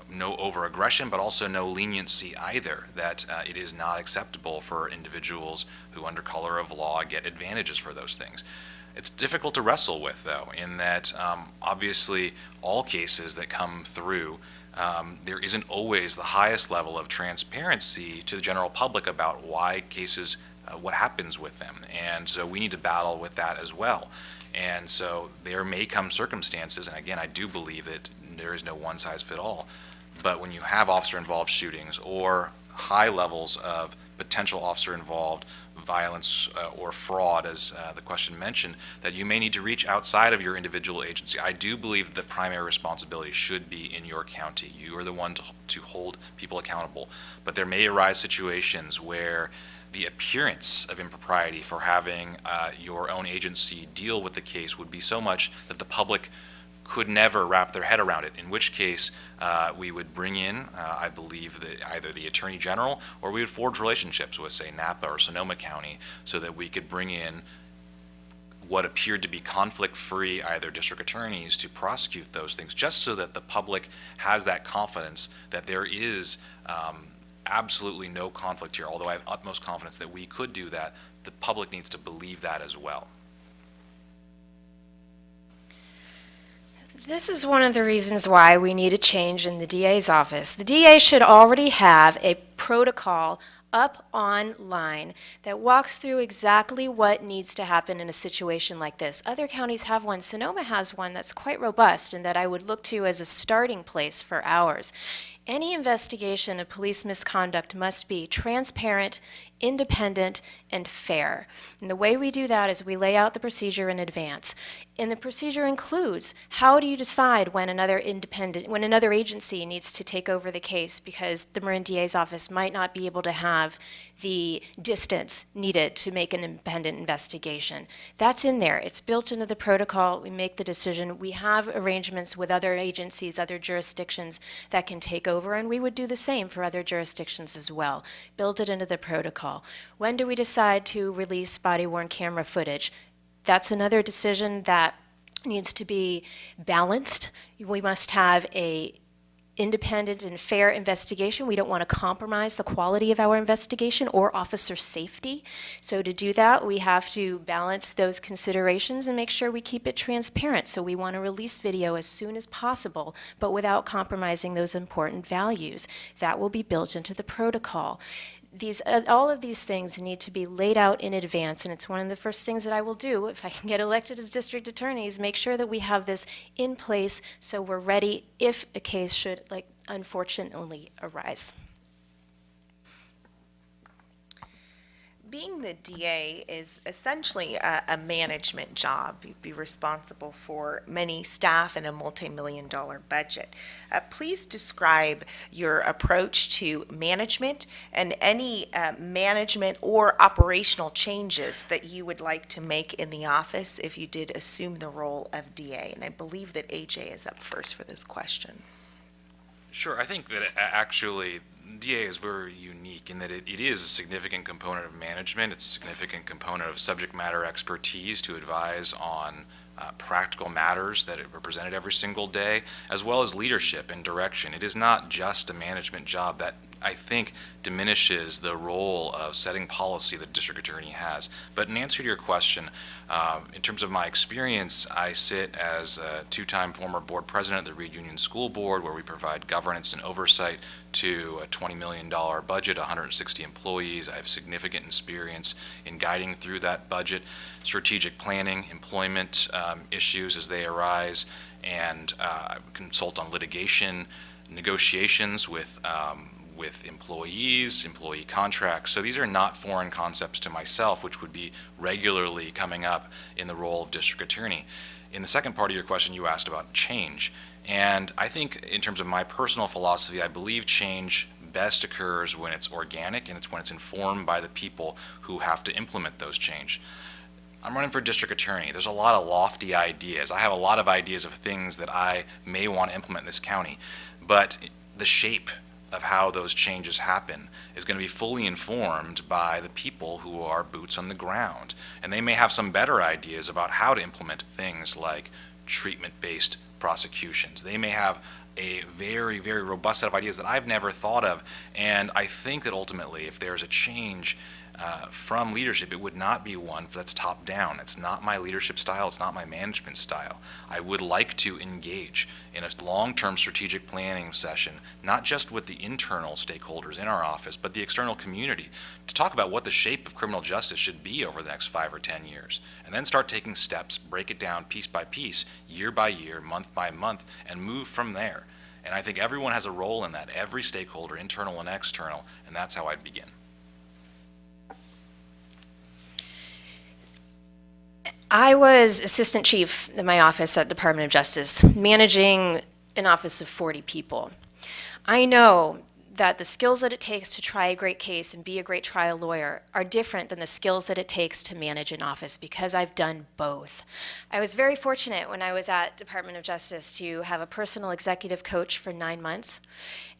no over-aggression, but also no leniency either, that it is not acceptable for individuals who, under color of law, get advantages for those things. It's difficult to wrestle with, though, in that obviously all cases that come through, there isn't always the highest level of transparency to the general public about why cases, what happens with them. And so we need to battle with that as well. And so there may come circumstances, and again, I do believe that there is no one size fit all, but when you have officer-involved shootings or high levels of potential officer-involved violence or fraud, as the question mentioned, that you may need to reach outside of your individual agency. I do believe that the primary responsibility should be in your county. You are the one to hold people accountable. But there may arise situations where the appearance of impropriety for having your own agency deal with the case would be so much that the public could never wrap their head around it, in which case we would bring in, I believe, either the Attorney General, or we would forge relationships with, say, Napa or Sonoma County, so that we could bring in what appeared to be conflict-free either district attorneys to prosecute those things, just so that the public has that confidence that there is absolutely no conflict here. Although I have utmost confidence that we could do that, the public needs to believe that as well. This is one of the reasons why we need a change in the DA's office. The DA should already have a protocol up online that walks through exactly what needs to happen in a situation like this. Other counties have one. Sonoma has one that's quite robust and that I would look to as a starting place for ours. Any investigation of police misconduct must be transparent, independent, and fair. And the way we do that is we lay out the procedure in advance. And the procedure includes, how do you decide when another agency needs to take over the case because the Marin DA's office might not be able to have the distance needed to make an independent investigation. That's in there. It's built into the protocol. We make the decision. We have arrangements with other agencies, other jurisdictions that can take over, and we would do the same for other jurisdictions as well. Build it into the protocol. When do we decide to release body-worn camera footage? That's another decision that needs to be balanced. We must have a independent and fair investigation. We don't want to compromise the quality of our investigation or officer safety. So to do that, we have to balance those considerations and make sure we keep it transparent. So we want to release video as soon as possible, but without compromising those important values. That will be built into the protocol. All of these things need to be laid out in advance, and it's one of the first things that I will do if I can get elected as district attorney, is make sure that we have this in place so we're ready if a case should, unfortunately arise. Being the DA is essentially a management job. You'd be responsible for many staff and a multi-million-dollar budget. Please describe your approach to management and any management or operational changes that you would like to make in the office if you did assume the role of DA. And I believe that AJ is up first for this question. Sure, I think that actually DA is very unique in that it is a significant component of management. It's a significant component of subject matter expertise to advise on practical matters that are presented every single day, as well as leadership and direction. It is not just a management job that I think diminishes the role of setting policy that the district attorney has. But in answer to your question, in terms of my experience, I sit as a two-time former board president of the Reed Union School Board, where we provide governance and oversight to a $20 million budget, 160 employees. I have significant experience in guiding through that budget, strategic planning, employment issues as they arise, and consult on litigation, negotiations with employees, employee contracts. So these are not foreign concepts to myself, which would be regularly coming up in the role of district attorney. In the second part of your question, you asked about change. And I think in terms of my personal philosophy, I believe change best occurs when it's organic and it's when it's informed by the people who have to implement those change. I'm running for district attorney. There's a lot of lofty ideas. I have a lot of ideas of things that I may want to implement in this county, but the shape of how those changes happen is going to be fully informed by the people who are boots on the ground. And they may have some better ideas about how to implement things like treatment-based prosecutions. They may have a very, very robust set of ideas that I've never thought of. And I think that ultimately, if there's a change from leadership, it would not be one that's top down. It's not my leadership style. It's not my management style. I would like to engage in a long-term strategic planning session, not just with the internal stakeholders in our office, but the external community, to talk about what the shape of criminal justice should be over the next 5 or 10 years, and then start taking steps, break it down piece by piece, year by year, month by month, and move from there. And I think everyone has a role in that, every stakeholder, internal and external, and that's how I'd begin. I was assistant chief in my office at Department of Justice, managing an office of 40 people. I know that the skills that it takes to try a great case and be a great trial lawyer are different than the skills that it takes to manage an office, because I've done both. I was very fortunate when I was at Department of Justice to have a personal executive coach for 9 months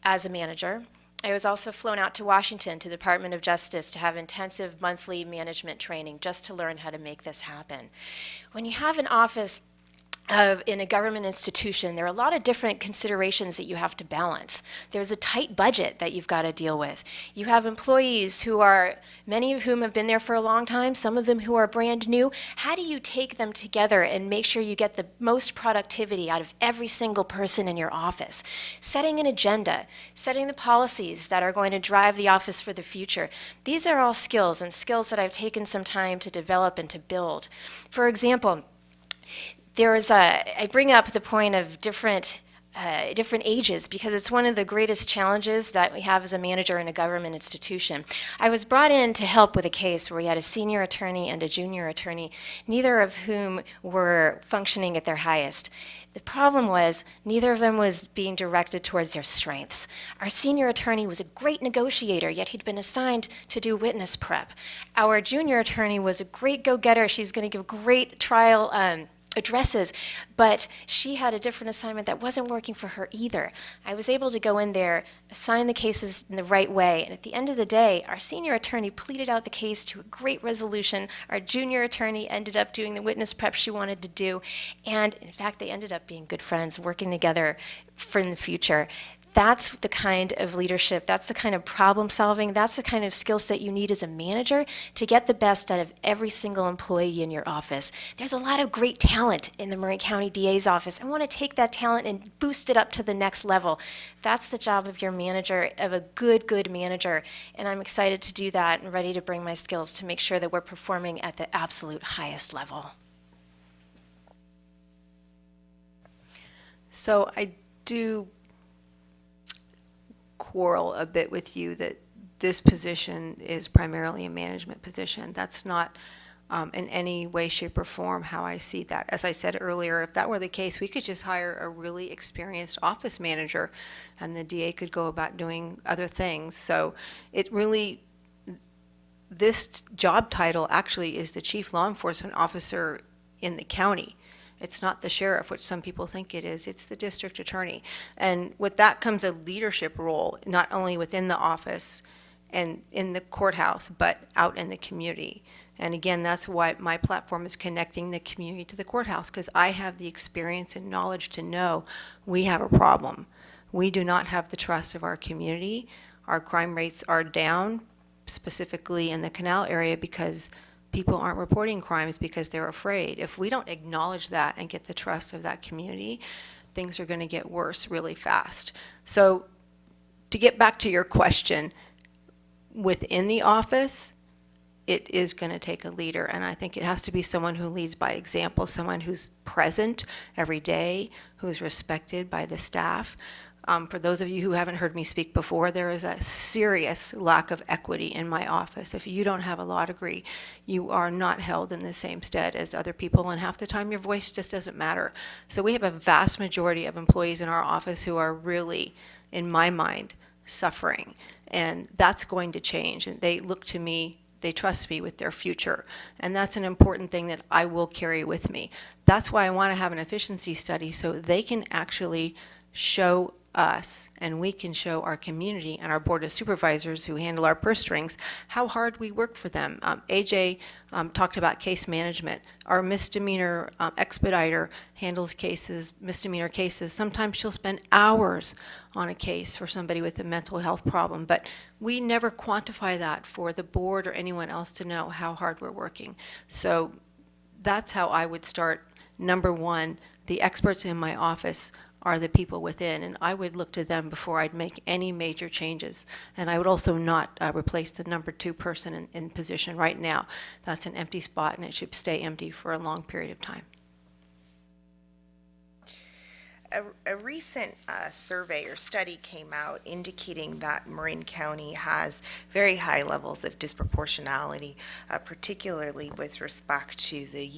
as a manager. I was also flown out to Washington to the Department of Justice to have intensive monthly management training just to learn how to make this happen. When you have an office in a government institution, there are a lot of different considerations that you have to balance. There's a tight budget that you've got to deal with. You have employees who are, many of whom have been there for a long time, some of them who are brand new. How do you take them together and make sure you get the most productivity out of every single person in your office? Setting an agenda, setting the policies that are going to drive the office for the future. These are all skills, and skills that I've taken some time to develop and to build. For example, I bring up the point of different ages because it's one of the greatest challenges that we have as a manager in a government institution. I was brought in to help with a case where we had a senior attorney and a junior attorney, neither of whom were functioning at their highest. The problem was neither of them was being directed towards their strengths. Our senior attorney was a great negotiator, yet he'd been assigned to do witness prep. Our junior attorney was a great go-getter. She's going to give great trial addresses, but she had a different assignment that wasn't working for her either. I was able to go in there, assign the cases in the right way, and at the end of the day, our senior attorney pleaded out the case to a great resolution. Our junior attorney ended up doing the witness prep she wanted to do, and in fact, they ended up being good friends, working together for in the future. That's the kind of leadership, that's the kind of problem solving, that's the kind of skill set you need as a manager to get the best out of every single employee in your office. There's a lot of great talent in the Marin County DA's office. I want to take that talent and boost it up to the next level. That's the job of your manager, of a good manager, and I'm excited to do that and ready to bring my skills to make sure that we're performing at the absolute highest level. So I do quarrel a bit with you that this position is primarily a management position. That's not in any way, shape, or form how I see that. As I said earlier, if that were the case, we could just hire a really experienced office manager and the DA could go about doing other things. So it really, this job title actually is the chief law enforcement officer in the county. It's not the sheriff, which some people think it is. It's the district attorney. And with that comes a leadership role, not only within the office and in the courthouse, but out in the community. And again, that's why my platform is connecting the community to the courthouse, because I have the experience and knowledge to know we have a problem. We do not have the trust of our community. Our crime rates are down, specifically in the Canal area, because people aren't reporting crimes because they're afraid. If we don't acknowledge that and get the trust of that community, things are going to get worse really fast. So to get back to your question, within the office, it is going to take a leader, and I think it has to be someone who leads by example, someone who's present every day, who's respected by the staff. For those of you who haven't heard me speak before, there is a serious lack of equity in my office. If you don't have a law degree, you are not held in the same stead as other people, and half the time your voice just doesn't matter. So we have a vast majority of employees in our office who are really, in my mind, suffering, and that's going to change. And they look to me, they trust me with their future, and that's an important thing that I will carry with me. That's why I want to have an efficiency study, so they can actually show us and we can show our community and our Board of Supervisors who handle our purse strings how hard we work for them. AJ talked about case management. Our misdemeanor expediter handles cases, misdemeanor cases. Sometimes she'll spend hours on a case for somebody with a mental health problem, but we never quantify that for the board or anyone else to know how hard we're working. So that's how I would start. Number one, the experts in my office are the people within, and I would look to them before I'd make any major changes. And I would also not replace the number 2 person in position right now. That's an empty spot, and it should stay empty for a long period of time. A recent survey or study came out indicating that Marin County has very high levels of disproportionality, particularly with respect to the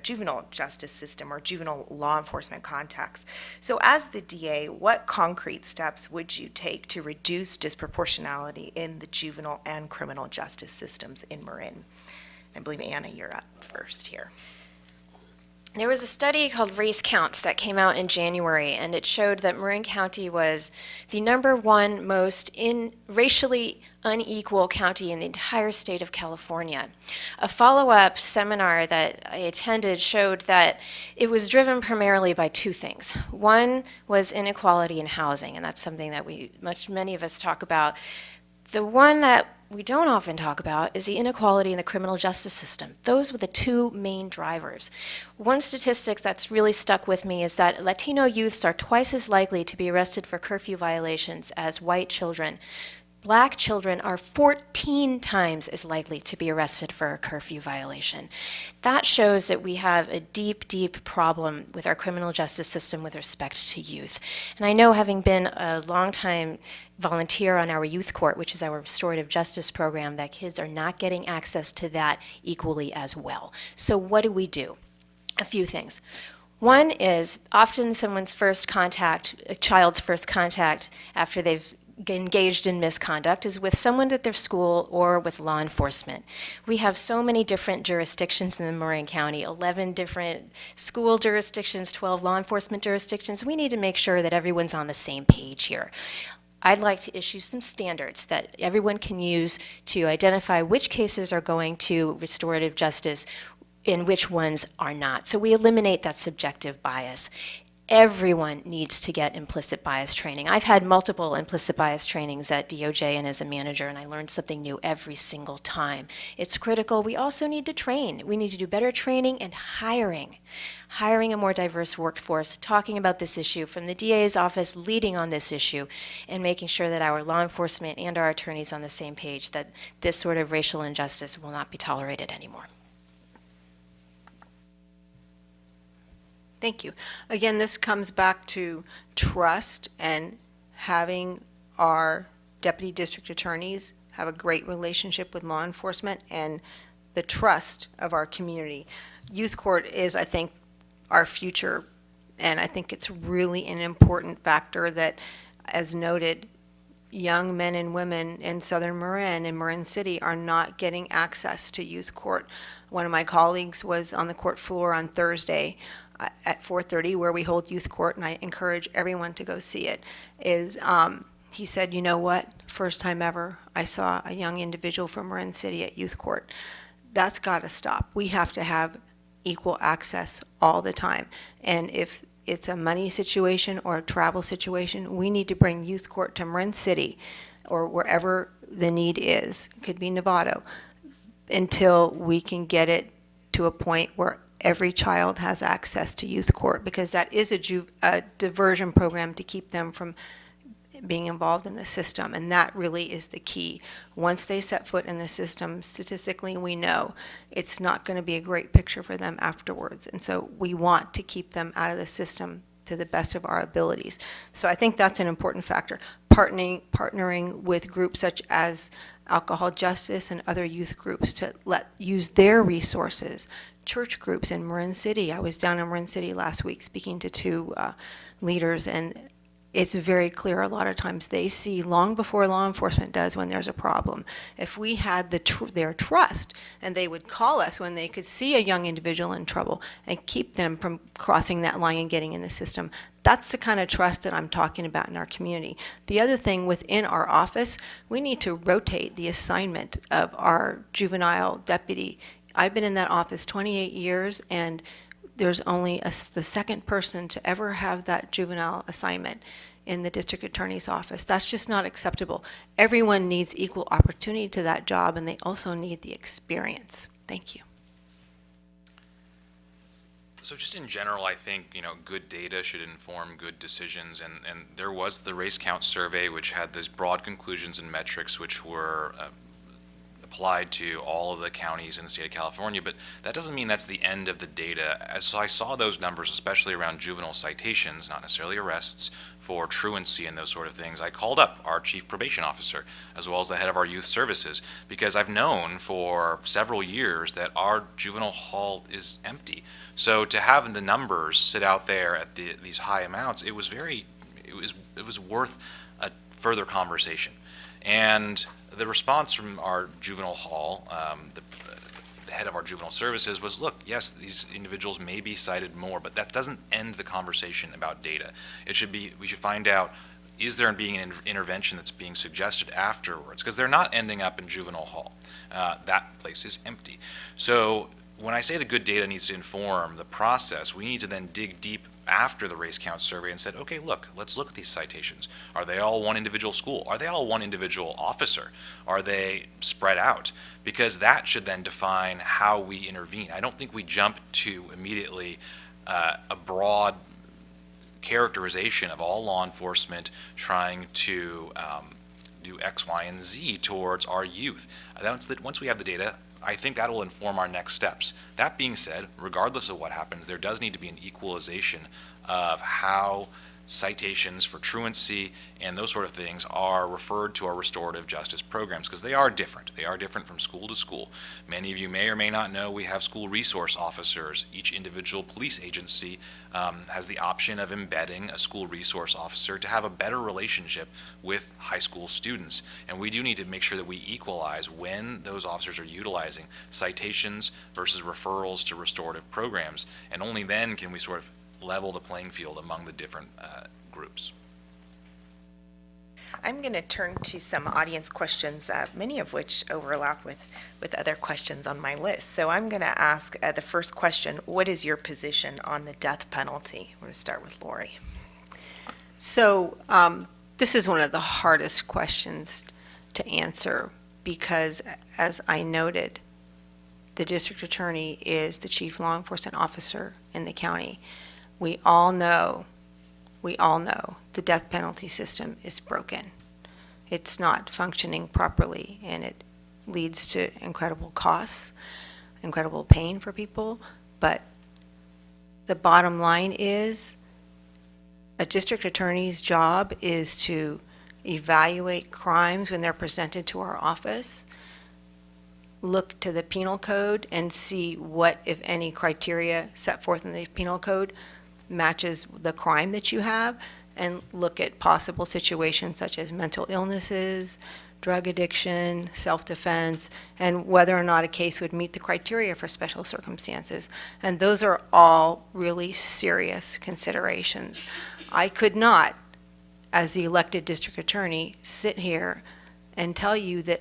juvenile justice system or juvenile law enforcement context. So as the DA, what concrete steps would you take to reduce disproportionality in the juvenile and criminal justice systems in Marin? I believe, Anna, you're up first here. There was a study called Race Counts that came out in January, and it showed that Marin County was the #1 most racially unequal county in the entire state of California. A follow-up seminar that I attended showed that it was driven primarily by 2 things. One was inequality in housing, and that's something that many of us talk about. The one that we don't often talk about is the inequality in the criminal justice system. Those were the 2 main drivers. One statistic that's really stuck with me is that Latino youths are twice as likely to be arrested for curfew violations as white children. Black children are 14 times as likely to be arrested for a curfew violation. That shows that we have a deep, deep problem with our criminal justice system with respect to youth. And I know, having been a longtime volunteer on our youth court, which is our restorative justice program, that kids are not getting access to that equally as well. So what do we do? A few things. One is often a child's first contact after they've engaged in misconduct is with someone at their school or with law enforcement. We have so many different jurisdictions in the Marin County, 11 different school jurisdictions, 12 law enforcement jurisdictions. We need to make sure that everyone's on the same page here. I'd like to issue some standards that everyone can use to identify which cases are going to restorative justice and which ones are not. So we eliminate that subjective bias. Everyone needs to get implicit bias training. I've had multiple implicit bias trainings at DOJ and as a manager, and I learned something new every single time. It's critical. We also need to train. We need to do better training and hiring a more diverse workforce, talking about this issue from the DA's office, leading on this issue, and making sure that our law enforcement and our attorneys on the same page, that this sort of racial injustice will not be tolerated anymore. Thank you. Again, this comes back to trust and having our deputy district attorneys have a great relationship with law enforcement and the trust of our community. Youth court is, I think, our future, and I think it's really an important factor that, as noted, young men and women in Southern Marin and Marin City are not getting access to youth court. One of my colleagues was on the court floor on Thursday at 4:30, where we hold youth court, and I encourage everyone to go see it, he said, you know what, first time ever I saw a young individual from Marin City at youth court. That's got to stop. We have to have equal access all the time. And if it's a money situation or a travel situation, we need to bring youth court to Marin City or wherever the need is. It could be Novato, until we can get it to a point where every child has access to youth court, because that is a diversion program to keep them from being involved in the system, and that really is the key. Once they set foot in the system, statistically we know it's not going to be a great picture for them afterwards, and so we want to keep them out of the system to the best of our abilities. So I think that's an important factor. Partnering with groups such as Alcohol Justice and other youth groups to use their resources. Church groups in Marin City. I was down in Marin City last week speaking to 2 leaders, and it's very clear a lot of times they see long before law enforcement does when there's a problem. If we had their trust and they would call us when they could see a young individual in trouble and keep them from crossing that line and getting in the system, that's the kind of trust that I'm talking about in our community. The other thing within our office, we need to rotate the assignment of our juvenile deputy. I've been in that office 28 years, and there's only the second person to ever have that juvenile assignment in the district attorney's office. That's just not acceptable. Everyone needs equal opportunity to that job, and they also need the experience. Thank you. So just in general, I think, good data should inform good decisions, and there was the race count survey, which had these broad conclusions and metrics which were applied to all of the counties in the state of California, but that doesn't mean that's the end of the data. So I saw those numbers, especially around juvenile citations, not necessarily arrests, for truancy and those sort of things. I called up our chief probation officer, as well as the head of our youth services, because I've known for several years that our juvenile hall is empty. So to have the numbers sit out there at these high amounts, it was worth a further conversation. And the response from our juvenile hall, the head of our juvenile services, was, look, yes, these individuals may be cited more, but that doesn't end the conversation about data. We should find out, is there being an intervention that's being suggested afterwards? Because they're not ending up in juvenile hall. That place is empty. So when I say the good data needs to inform the process, we need to then dig deep after the race count survey and said, okay, let's look at these citations. Are they all one individual school? Are they all one individual officer? Are they spread out? Because that should then define how we intervene. I don't think we jump to immediately a broad characterization of all law enforcement trying to do X, Y, and Z towards our youth. Once we have the data, I think that will inform our next steps. That being said, regardless of what happens, there does need to be an equalization of how citations for truancy and those sort of things are referred to our restorative justice programs, because they are different. They are different from school to school. Many of you may or may not know we have school resource officers. Each individual police agency has the option of embedding a school resource officer to have a better relationship with high school students. And we do need to make sure that we equalize when those officers are utilizing citations versus referrals to restorative programs. And only then can we sort of level the playing field among the different groups. I'm going to turn to some audience questions, many of which overlap with other questions on my list. So I'm going to ask the first question, what is your position on the death penalty? I'm going to start with Lori. So this is one of the hardest questions to answer because, as I noted, the district attorney is the chief law enforcement officer in the county. We all know the death penalty system is broken. It's not functioning properly, and it leads to incredible costs, incredible pain for people. But the bottom line is a district attorney's job is to evaluate crimes when they're presented to our office, look to the penal code and see what, if any, criteria set forth in the penal code matches the crime that you have, and look at possible situations such as mental illnesses, drug addiction, self-defense, and whether or not a case would meet the criteria for special circumstances. And those are all really serious considerations. I could not, as the elected district attorney, sit here and tell you that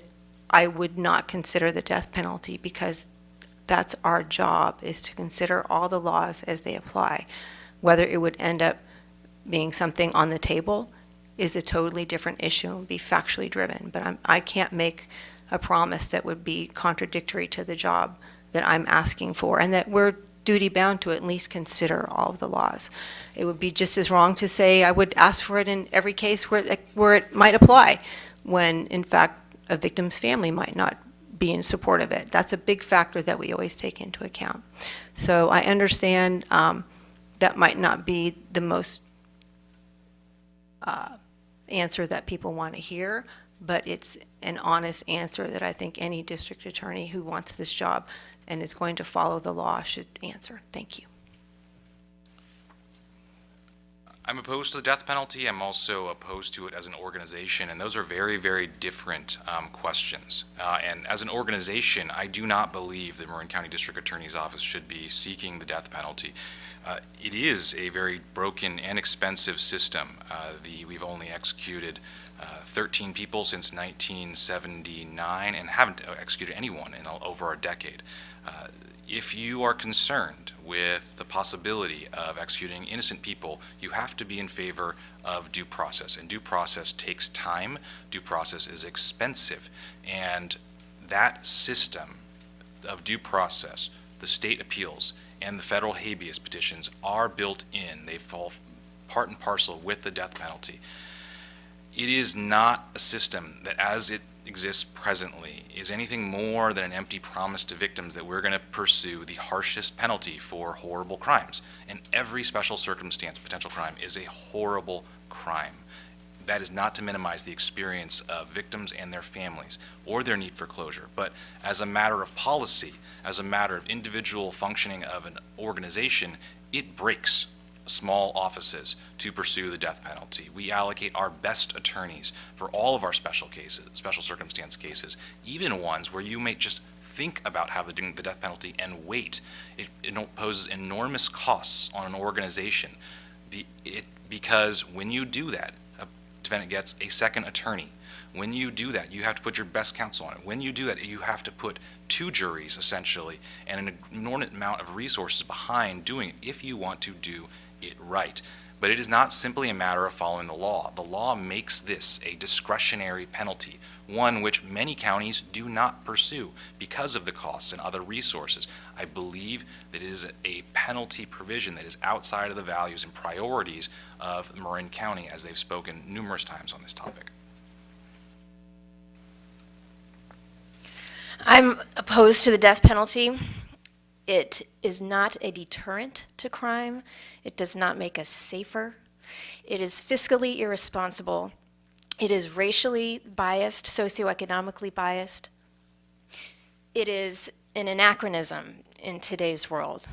I would not consider the death penalty, because that's our job, is to consider all the laws as they apply. Whether it would end up being something on the table is a totally different issue and be factually driven. But I can't make a promise that would be contradictory to the job that I'm asking for, and that we're duty bound to at least consider all of the laws. It would be just as wrong to say I would ask for it in every case where it might apply, when in fact a victim's family might not be in support of it. That's a big factor that we always take into account. So I understand that might not be the most answer that people want to hear, but it's an honest answer that I think any district attorney who wants this job and is going to follow the law should answer. Thank you. I'm opposed to the death penalty. I'm also opposed to it as an organization, and those are very, very different questions. And as an organization, I do not believe the Marin County District Attorney's Office should be seeking the death penalty. It is a very broken and expensive system. We've only executed 13 people since 1979 and haven't executed anyone in over a decade. If you are concerned with the possibility of executing innocent people, you have to be in favor of due process. And due process takes time. Due process is expensive. And that system of due process, the state appeals, and the federal habeas petitions are built in. They fall part and parcel with the death penalty. It is not a system that, as it exists presently, is anything more than an empty promise to victims that we're going to pursue the harshest penalty for horrible crimes. And every special circumstance potential crime is a horrible crime. That is not to minimize the experience of victims and their families or their need for closure, but as a matter of policy, as a matter of individual functioning of an organization, it breaks small offices to pursue the death penalty. We allocate our best attorneys for all of our special cases, special circumstance cases, even ones where you may just think about having the death penalty and wait. It imposes enormous costs on an organization because when you do that, a defendant gets a second attorney. When you do that, you have to put your best counsel on it. When you do that, you have to put two juries, essentially, and an inordinate amount of resources behind doing it if you want to do it right. But it is not simply a matter of following the law. The law makes this a discretionary penalty, one which many counties do not pursue because of the costs and other resources. I believe that it is a penalty provision that is outside of the values and priorities of Marin County, as they've spoken numerous times on this topic. I'm opposed to the death penalty. It is not a deterrent to crime. It does not make us safer. It is fiscally irresponsible. It is racially biased, socioeconomically biased. It is an anachronism in today's world.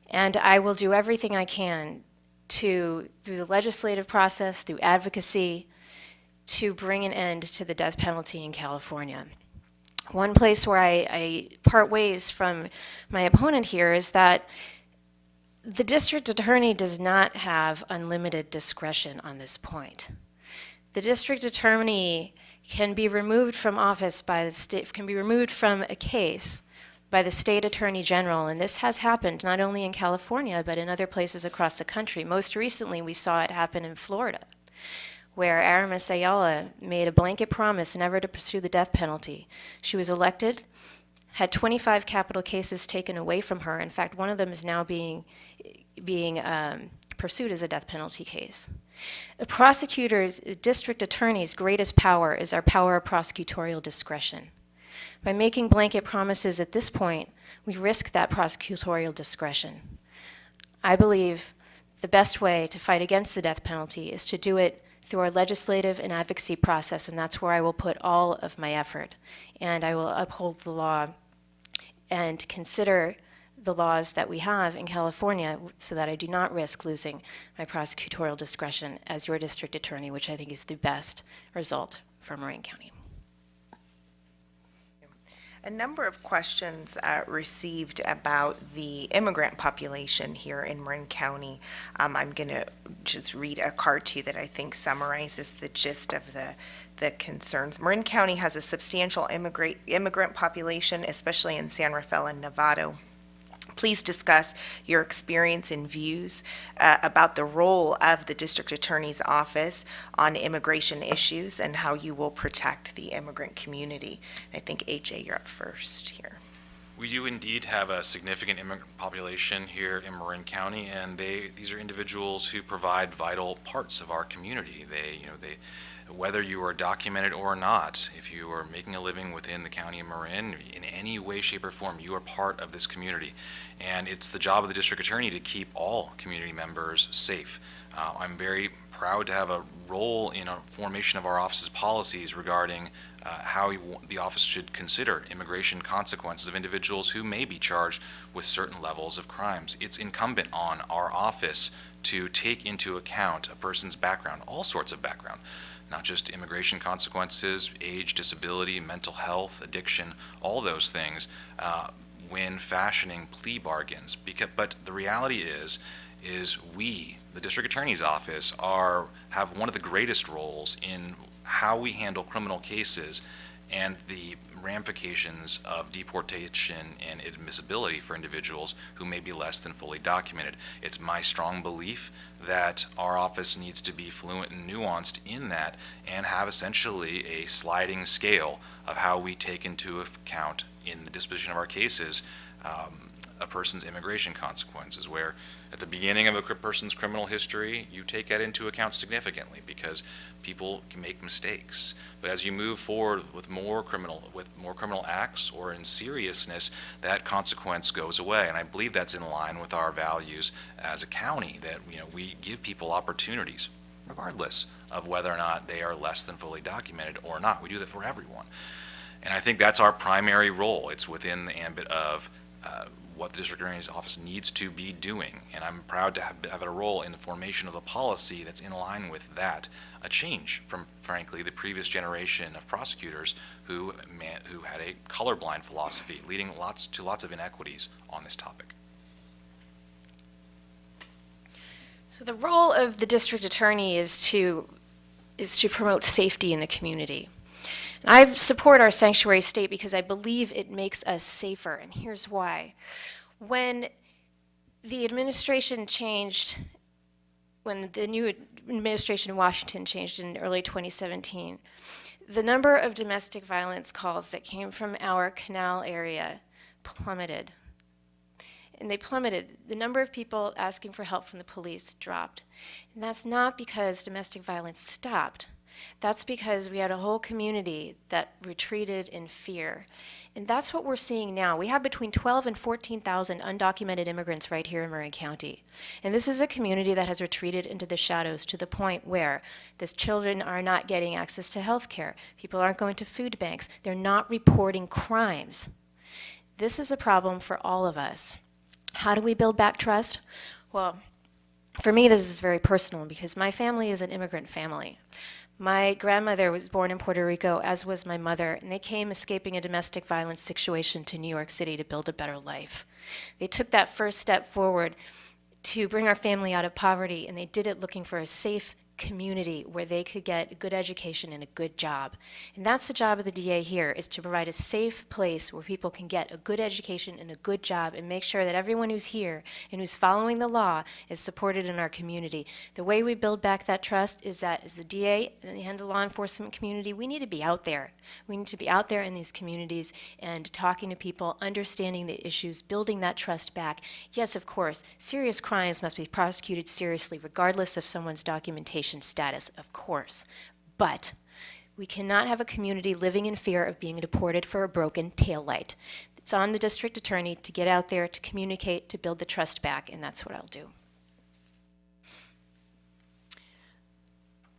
And I will do everything I can through the legislative process, through advocacy, to bring an end to the death penalty in California. One place where I part ways from my opponent here is that the district attorney does not have unlimited discretion on this point. The district attorney can be removed from office by the state, can be removed from a case by the state attorney general, and this has happened not only in California, but in other places across the country. Most recently, we saw it happen in Florida, where Aramis Ayala made a blanket promise never to pursue the death penalty. She was elected, had 25 capital cases taken away from her. In fact, one of them is now being pursued as a death penalty case. The prosecutor's, district attorney's greatest power is our power of prosecutorial discretion. By making blanket promises at this point, we risk that prosecutorial discretion. I believe the best way to fight against the death penalty is to do it through our legislative and advocacy process, and that's where I will put all of my effort. And I will uphold the law and consider the laws that we have in California so that I do not risk losing my prosecutorial discretion as your district attorney, which I think is the best result for Marin County. A number of questions received about the immigrant population here in Marin County. I'm going to just read a card to you that I think summarizes the gist of the concerns. Marin County has a substantial immigrant population, especially in San Rafael and Novato. Please discuss your experience and views about the role of the District Attorney's Office on immigration issues and how you will protect the immigrant community. I think, AJ, you're up first here. We do indeed have a significant immigrant population here in Marin County, and these are individuals who provide vital parts of our community. Whether you are documented or not, if you are making a living within the county of Marin, in any way, shape, or form, you are part of this community. And it's the job of the district attorney to keep all community members safe. I'm very proud to have a role in a formation of our office's policies regarding how the office should consider immigration consequences of individuals who may be charged with certain levels of crimes. It's incumbent on our office to take into account a person's background, all sorts of background, not just immigration consequences, age, disability, mental health, addiction, all those things, when fashioning plea bargains. But the reality is we, the district attorney's office, have one of the greatest roles in how we handle criminal cases and the ramifications of deportation and admissibility for individuals who may be less than fully documented. It's my strong belief that our office needs to be fluent and nuanced in that and have essentially a sliding scale of how we take into account in the disposition of our cases a person's immigration consequences, where at the beginning of a person's criminal history, you take that into account significantly because people can make mistakes. But as you move forward with more criminal acts or in seriousness, that consequence goes away. And I believe that's in line with our values as a county, that we give people opportunities regardless of whether or not they are less than fully documented or not. We do that for everyone. And I think that's our primary role. It's within the ambit of what the district attorney's office needs to be doing, and I'm proud to have a role in the formation of a policy that's in line with that, a change from, frankly, the previous generation of prosecutors who had a colorblind philosophy, leading to lots of inequities on this topic. So the role of the district attorney is to promote safety in the community. And I support our sanctuary state because I believe it makes us safer, and here's why. When the administration changed, when the new administration in Washington changed in early 2017, the number of domestic violence calls that came from our canal area plummeted. And they plummeted. The number of people asking for help from the police dropped. And that's not because domestic violence stopped. That's because we had a whole community that retreated in fear. And that's what we're seeing now. We have between 12 and 14,000 undocumented immigrants right here in Marin County. And this is a community that has retreated into the shadows to the point where the children are not getting access to health care. People aren't going to food banks. They're not reporting crimes. This is a problem for all of us. How do we build back trust? Well, for me, this is very personal because my family is an immigrant family. My grandmother was born in Puerto Rico, as was my mother, and they came escaping a domestic violence situation to New York City to build a better life. They took that first step forward to bring our family out of poverty, and they did it looking for a safe community where they could get a good education and a good job. And that's the job of the DA here, is to provide a safe place where people can get a good education and a good job and make sure that everyone who's here and who's following the law is supported in our community. The way we build back that trust is that as the DA and the law enforcement community, we need to be out there. We need to be out there in these communities and talking to people, understanding the issues, building that trust back. Yes, of course, serious crimes must be prosecuted seriously regardless of someone's documentation status, of course, but we cannot have a community living in fear of being deported for a broken taillight. It's on the district attorney to get out there, to communicate, to build the trust back, and that's what I'll do.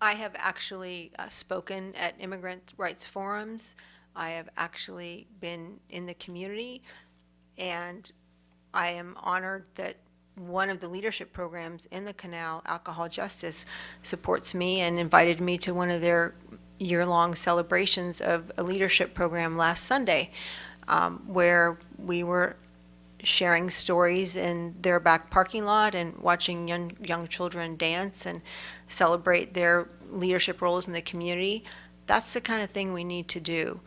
I have actually spoken at immigrant rights forums. I have actually been in the community, and I am honored that one of the leadership programs in the canal, Alcohol Justice, supports me and invited me to one of their year-long celebrations of a leadership program last Sunday, where we were sharing stories in their back parking lot and watching young children dance and celebrate their leadership roles in the community. That's the kind of thing we need to do.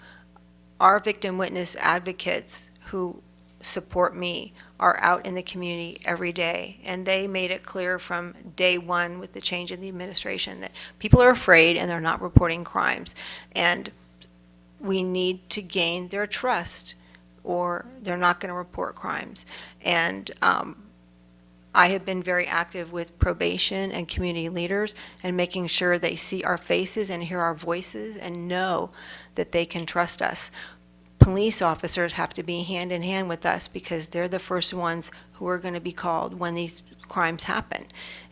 Our victim witness advocates who support me are out in the community every day, and they made it clear from day one with the change in the administration that people are afraid and they're not reporting crimes, and we need to gain their trust or they're not going to report crimes. And I have been very active with probation and community leaders and making sure they see our faces and hear our voices and know that they can trust us. police officers have to be hand in hand with us because they're the first ones who are going to be called when these crimes happen.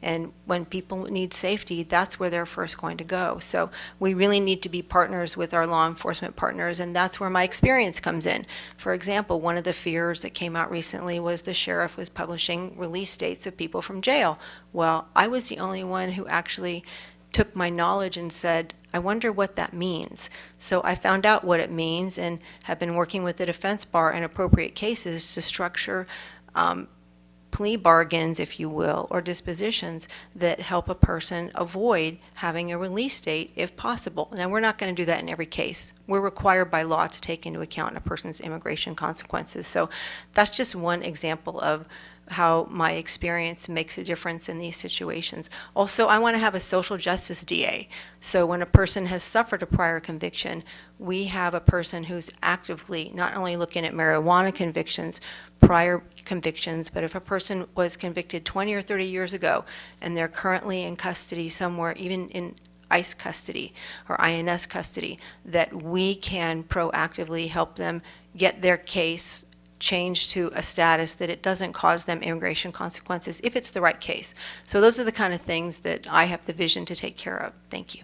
And when people need safety, that's where they're first going to go. So we really need to be partners with our law enforcement partners, and that's where my experience comes in. For example, one of the fears that came out recently was the sheriff was publishing release dates of people from jail. Well, I was the only one who actually took my knowledge and said, I wonder what that means. So I found out what it means and have been working with the defense bar in appropriate cases to structure plea bargains, if you will, or dispositions that help a person avoid having a release date if possible. Now, we're not going to do that in every case. We're required by law to take into account a person's immigration consequences. So that's just one example of how my experience makes a difference in these situations. Also, I want to have a social justice DA. So when a person has suffered a prior conviction, we have a person who's actively not only looking at marijuana convictions, prior convictions, but if a person was convicted 20 or 30 years ago and they're currently in custody somewhere, even in ICE custody or INS custody, that we can proactively help them get their case changed to a status that it doesn't cause them immigration consequences if it's the right case. So those are the kind of things that I have the vision to take care of. Thank you.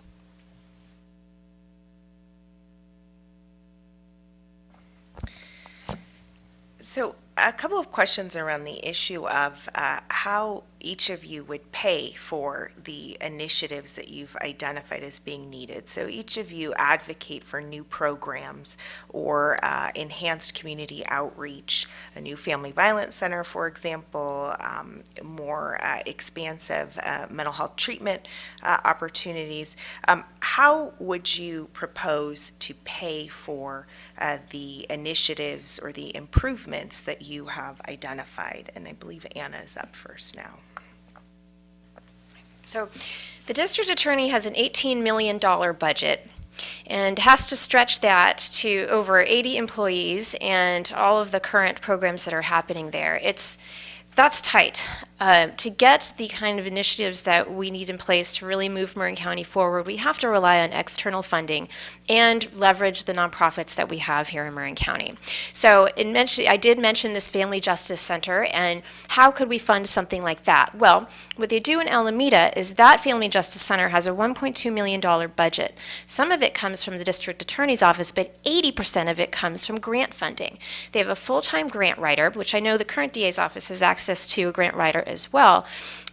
So a couple of questions around the issue of how each of you would pay for the initiatives that you've identified as being needed. So each of you advocate for new programs or enhanced community outreach, a new family violence center, for example, more expansive mental health treatment opportunities. How would you propose to pay for the initiatives or the improvements that you have identified? And I believe Anna is up first now. So the district attorney has an $18 million budget and has to stretch that to over 80 employees and all of the current programs that are happening there. That's tight. To get the kind of initiatives that we need in place to really move Marin County forward, we have to rely on external funding and leverage the nonprofits that we have here in Marin County. So I did mention this Family Justice Center, and how could we fund something like that? Well, what they do in Alameda is that Family Justice Center has a $1.2 million budget. Some of it comes from the district attorney's office, but 80% of it comes from grant funding. They have a full-time grant writer, which I know the current DA's office has access to a grant writer as well.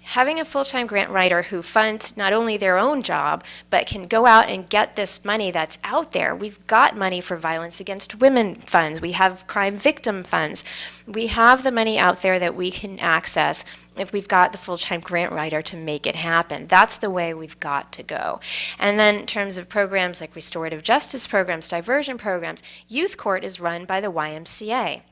Having a full-time grant writer who funds not only their own job, but can go out and get this money that's out there. We've got money for violence against women funds. We have crime victim funds. We have the money out there that we can access if we've got the full-time grant writer to make it happen. That's the way we've got to go. And then in terms of programs like restorative justice programs, diversion programs, youth court is run by the YMCA.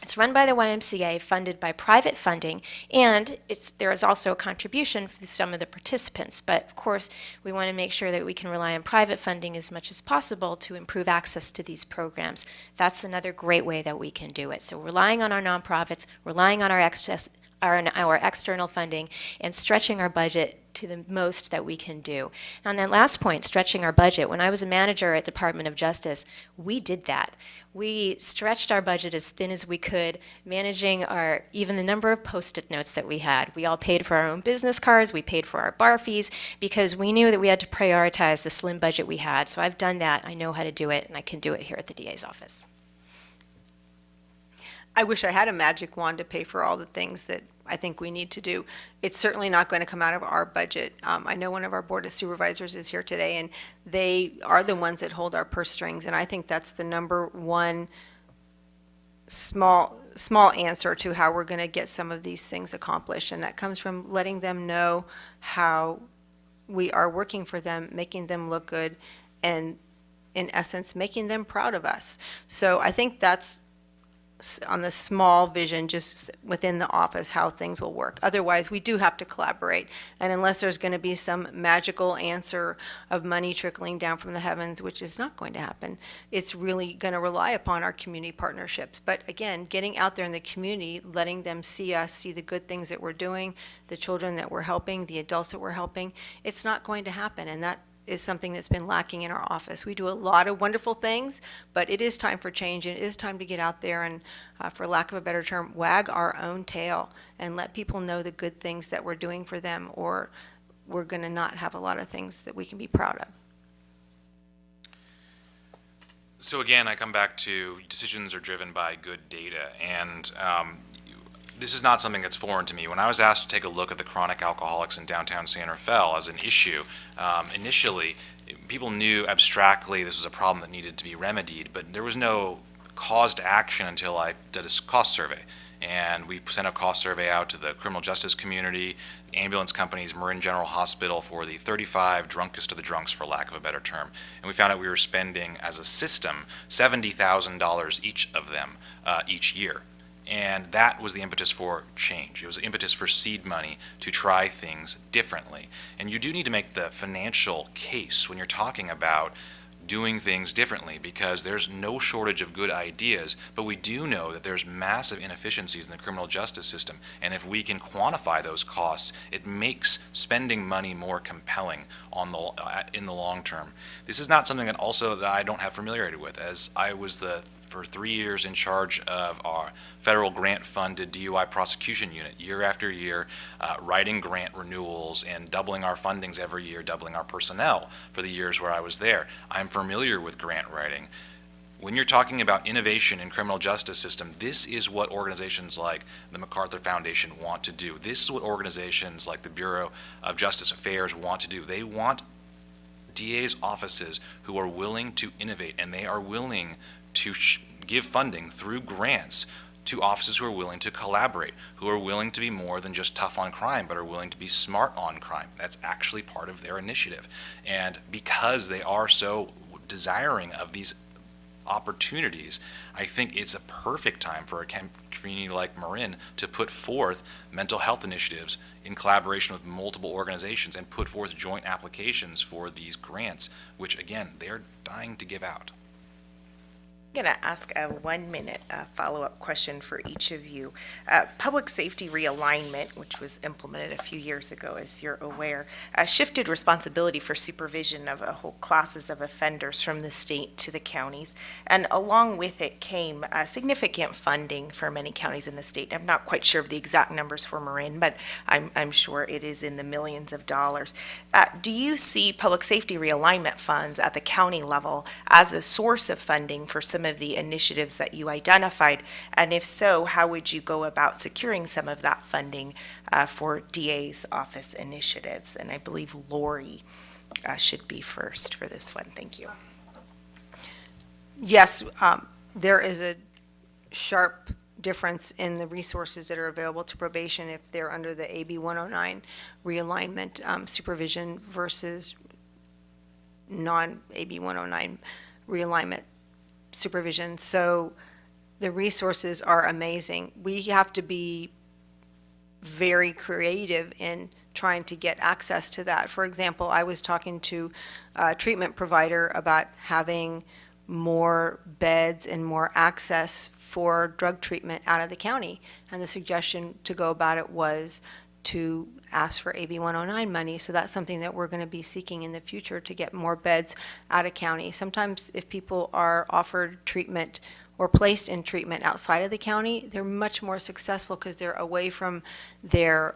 It's run by the YMCA, funded by private funding, and there is also a contribution for some of the participants. But of course, we want to make sure that we can rely on private funding as much as possible to improve access to these programs. That's another great way that we can do it. So relying on our nonprofits, relying on our external funding, and stretching our budget to the most that we can do. And on that last point, stretching our budget, when I was a manager at Department of Justice, we did that. We stretched our budget as thin as we could, managing even the number of Post-it notes that we had. We all paid for our own business cards, we paid for our bar fees, because we knew that we had to prioritize the slim budget we had. So I've done that, I know how to do it, and I can do it here at the DA's office. I wish I had a magic wand to pay for all the things that I think we need to do. It's certainly not going to come out of our budget. I know one of our Board of Supervisors is here today, and they are the ones that hold our purse strings, and I think that's the number one small answer to how we're going to get some of these things accomplished, and that comes from letting them know how we are working for them, making them look good, and in essence, making them proud of us. So I think that's on the small vision, just within the office, how things will work. Otherwise, we do have to collaborate. And unless there's going to be some magical answer of money trickling down from the heavens, which is not going to happen, it's really going to rely upon our community partnerships. But again, getting out there in the community, letting them see us, see the good things that we're doing, the children that we're helping, the adults that we're helping, it's not going to happen. And that is something that's been lacking in our office. We do a lot of wonderful things, but it is time for change, and it is time to get out there and, for lack of a better term, wag our own tail and let people know the good things that we're doing for them, or we're going to not have a lot of things that we can be proud of. So again, I come back to decisions are driven by good data, and this is not something that's foreign to me. When I was asked to take a look at the chronic alcoholics in downtown San Rafael as an issue, initially, people knew abstractly this was a problem that needed to be remedied, but there was no cause to action until I did a cost survey. And we sent a cost survey out to the criminal justice community, ambulance companies, Marin General Hospital, for the 35 drunkest of the drunks, for lack of a better term. And we found out we were spending, as a system, $70,000 each of them each year. And that was the impetus for change. It was the impetus for seed money to try things differently. And you do need to make the financial case when you're talking about doing things differently, because there's no shortage of good ideas, but we do know that there's massive inefficiencies in the criminal justice system, and if we can quantify those costs, it makes spending money more compelling in the long term. This is not something that I don't have familiarity with, as I was for 3 years in charge of our federal grant-funded DUI prosecution unit, year after year, writing grant renewals and doubling our fundings every year, doubling our personnel for the years where I was there. I'm familiar with grant writing. When you're talking about innovation in criminal justice system, this is what organizations like the MacArthur Foundation want to do. This is what organizations like the Bureau of Justice Affairs want to do. They want DA's offices who are willing to innovate, and they are willing to give funding through grants to offices who are willing to collaborate, who are willing to be more than just tough on crime, but are willing to be smart on crime. That's actually part of their initiative. And because they are so desiring of these opportunities, I think it's a perfect time for a community like Marin to put forth mental health initiatives in collaboration with multiple organizations and put forth joint applications for these grants, which again, they're dying to give out. I'm going to ask a 1-minute follow-up question for each of you. Public safety realignment, which was implemented a few years ago, as you're aware, shifted responsibility for supervision of whole classes of offenders from the state to the counties. And along with it came significant funding for many counties in the state. I'm not quite sure of the exact numbers for Marin, but I'm sure it is in the millions of dollars. Do you see public safety realignment funds at the county level as a source of funding for some of the initiatives that you identified? And if so, how would you go about securing some of that funding for DA's office initiatives? And I believe Lori should be first for this one. Thank you. Yes, there is a sharp difference in the resources that are available to probation if they're under the AB 109 realignment supervision versus non-AB 109 realignment supervision. So the resources are amazing. We have to be very creative in trying to get access to that. For example, I was talking to a treatment provider about having more beds and more access for drug treatment out of the county, and the suggestion to go about it was to ask for AB 109 money. So that's something that we're going to be seeking in the future, to get more beds out of county. Sometimes if people are offered treatment or placed in treatment outside of the county, they're much more successful because they're away from their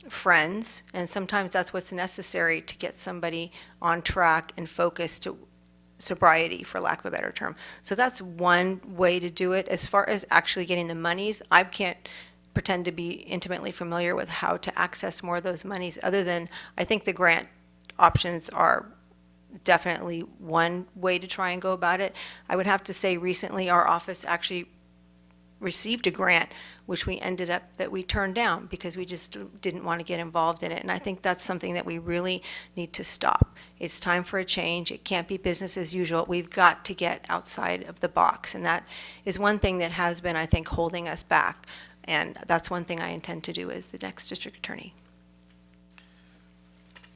friends, and sometimes that's what's necessary to get somebody on track and focused to sobriety, for lack of a better term. So that's one way to do it. As far as actually getting the monies, I can't pretend to be intimately familiar with how to access more of those monies, other than I think the grant options are definitely one way to try and go about it. I would have to say recently our office actually received a grant, which we ended up that we turned down because we just didn't want to get involved in it. And I think that's something that we really need to stop. It's time for a change. It can't be business as usual. We've got to get outside of the box. And that is one thing that has been, I think, holding us back. And that's one thing I intend to do as the next district attorney.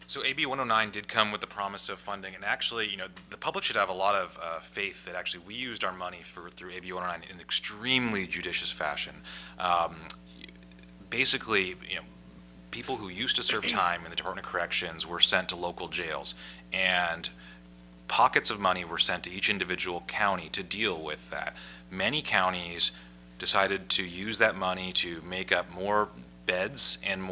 So AB 109 did come with the promise of funding, and actually, you know, the public should have a lot of faith that actually we used our money through AB 109 in an extremely judicious fashion. Basically, you know, people who used to serve time in the Department of Corrections were sent to local jails, and pockets of money were sent to each individual county to deal with that. Many counties decided to use that money to make up more beds and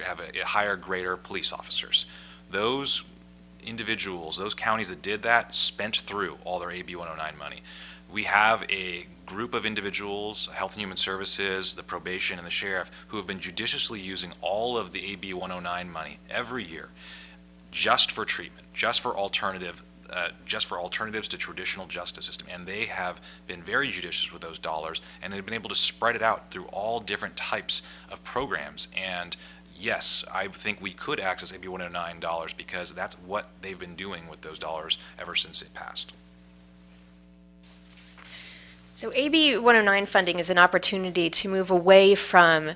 have a higher, greater police officers. Those individuals, those counties that did that, spent through all their AB 109 money. We have a group of individuals, Health and Human Services, the probation, and the sheriff, who have been judiciously using all of the AB 109 money every year just for treatment, just for alternatives to traditional justice system. And they have been very judicious with those dollars, and they've been able to spread it out through all different types of programs. And yes, I think we could access AB 109 dollars because that's what they've been doing with those dollars ever since it passed. So AB 109 funding is an opportunity to move away from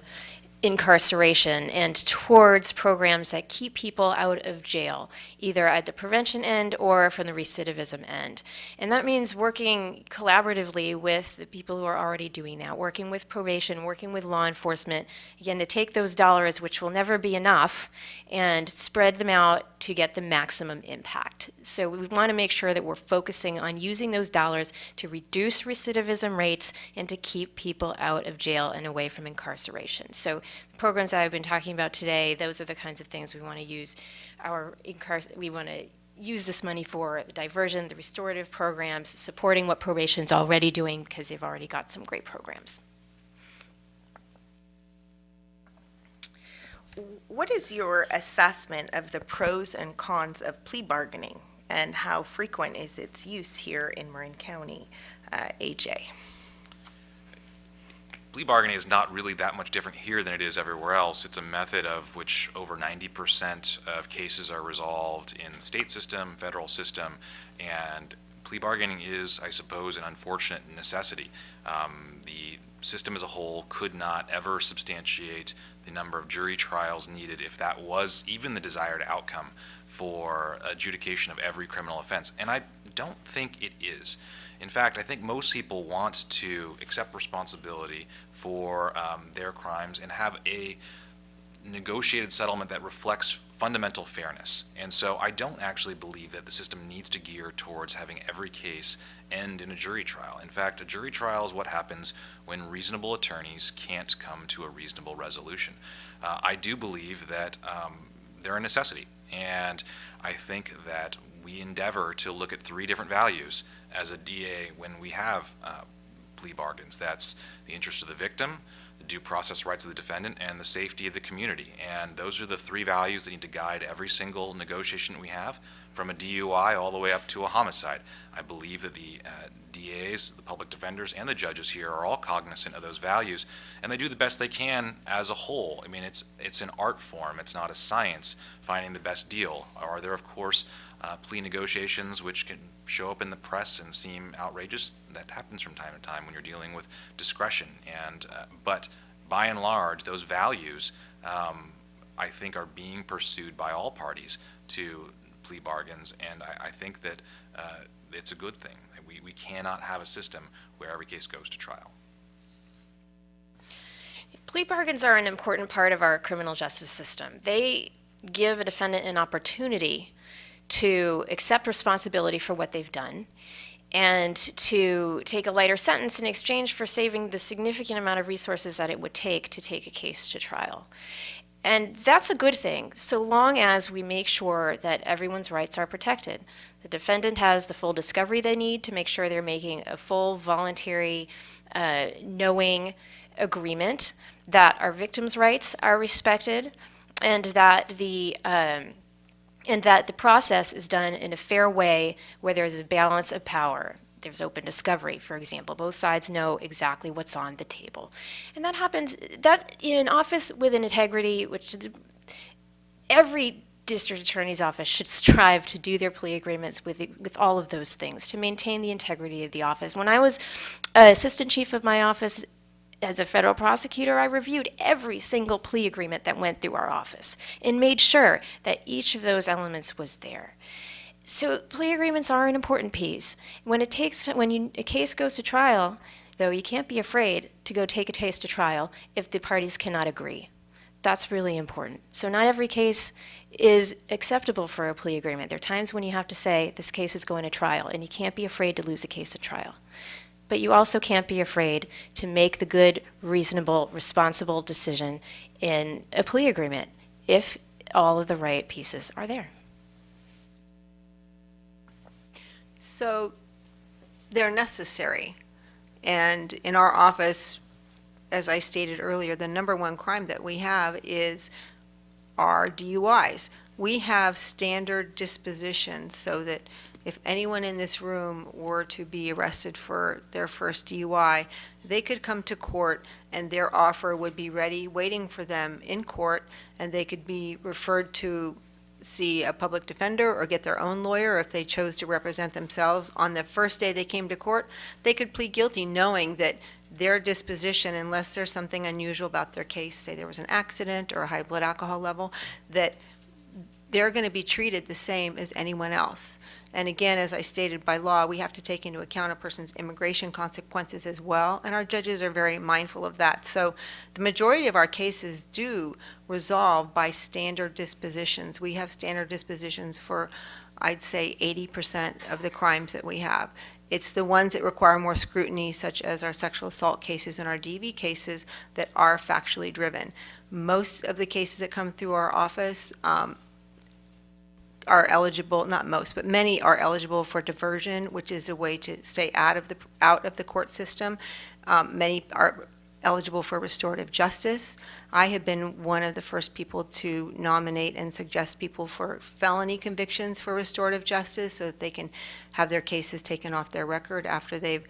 incarceration and towards programs that keep people out of jail, either at the prevention end or from the recidivism end. And that means working collaboratively with the people who are already doing that, working with probation, working with law enforcement, again, to take those dollars, which will never be enough, and spread them out to get the maximum impact. So we want to make sure that we're focusing on using those dollars to reduce recidivism rates and to keep people out of jail and away from incarceration. So programs that I've been talking about today, those are the kinds of things we want to use we want to use this money for: the diversion, the restorative programs, supporting what probation's already doing because they've already got some great programs. What is your assessment of the pros and cons of plea bargaining, and how frequent is its use here in Marin County? AJ? Plea bargaining is not really that much different here than it is everywhere else. It's a method of which over 90% of cases are resolved in the state system, federal system, and plea bargaining is, I suppose, an unfortunate necessity. The system as a whole could not ever substantiate the number of jury trials needed if that was even the desired outcome for adjudication of every criminal offense. And I don't think it is. In fact, I think most people want to accept responsibility for their crimes and have a negotiated settlement that reflects fundamental fairness. And so I don't actually believe that the system needs to gear towards having every case end in a jury trial. In fact, a jury trial is what happens when reasonable attorneys can't come to a reasonable resolution. I do believe that they're a necessity, and I think that we endeavor to look at three different values as a DA when we have plea bargains. That's the interest of the victim, the due process rights of the defendant, and the safety of the community. And those are the three values that need to guide every single negotiation that we have, from a DUI all the way up to a homicide. I believe that the DAs, the public defenders, and the judges here are all cognizant of those values, and they do the best they can as a whole. I mean, it's an art form. It's not a science, finding the best deal. Are there, of course, plea negotiations which can show up in the press and seem outrageous? That happens from time to time when you're dealing with discretion. And but by and large, those values, I think, are being pursued by all parties to plea bargains, and I think that it's a good thing. We cannot have a system where every case goes to trial. Plea bargains are an important part of our criminal justice system. They give a defendant an opportunity to accept responsibility for what they've done and to take a lighter sentence in exchange for saving the significant amount of resources that it would take to take a case to trial. And that's a good thing, so long as we make sure that everyone's rights are protected. The defendant has the full discovery they need to make sure they're making a full, voluntary, knowing agreement, that our victims' rights are respected, and that the process is done in a fair way where there's a balance of power. There's open discovery, for example. Both sides know exactly what's on the table. And that happens, that in an office with an integrity, which every district attorney's office should strive to do their plea agreements with all of those things, to maintain the integrity of the office. When I was assistant chief of my office as a federal prosecutor, I reviewed every single plea agreement that went through our office and made sure that each of those elements was there. So plea agreements are an important piece. When a case goes to trial, though, you can't be afraid to go take a case to trial if the parties cannot agree. That's really important. So not every case is acceptable for a plea agreement. There are times when you have to say, this case is going to trial, and you can't be afraid to lose a case at trial. But you also can't be afraid to make the good, reasonable, responsible decision in a plea agreement if all of the right pieces are there. So they're necessary. And in our office, as I stated earlier, the number one crime that we have is our DUIs. We have standard dispositions so that if anyone in this room were to be arrested for their first DUI, they could come to court and their offer would be ready, waiting for them in court, and they could be referred to see a public defender or get their own lawyer if they chose to represent themselves. On the first day they came to court, they could plead guilty knowing that their disposition, unless there's something unusual about their case, say there was an accident or a high blood alcohol level, that they're going to be treated the same as anyone else. And again, as I stated, by law, we have to take into account a person's immigration consequences as well, and our judges are very mindful of that. So the majority of our cases do resolve by standard dispositions. We have standard dispositions for, I'd say, 80% of the crimes that we have. It's the ones that require more scrutiny, such as our sexual assault cases and our DV cases, that are factually driven. Most of the cases that come through our office are eligible, not most, but many are eligible for diversion, which is a way to stay out of the court system. Many are eligible for restorative justice. I have been one of the first people to nominate and suggest people for felony convictions for restorative justice so that they can have their cases taken off their record after they've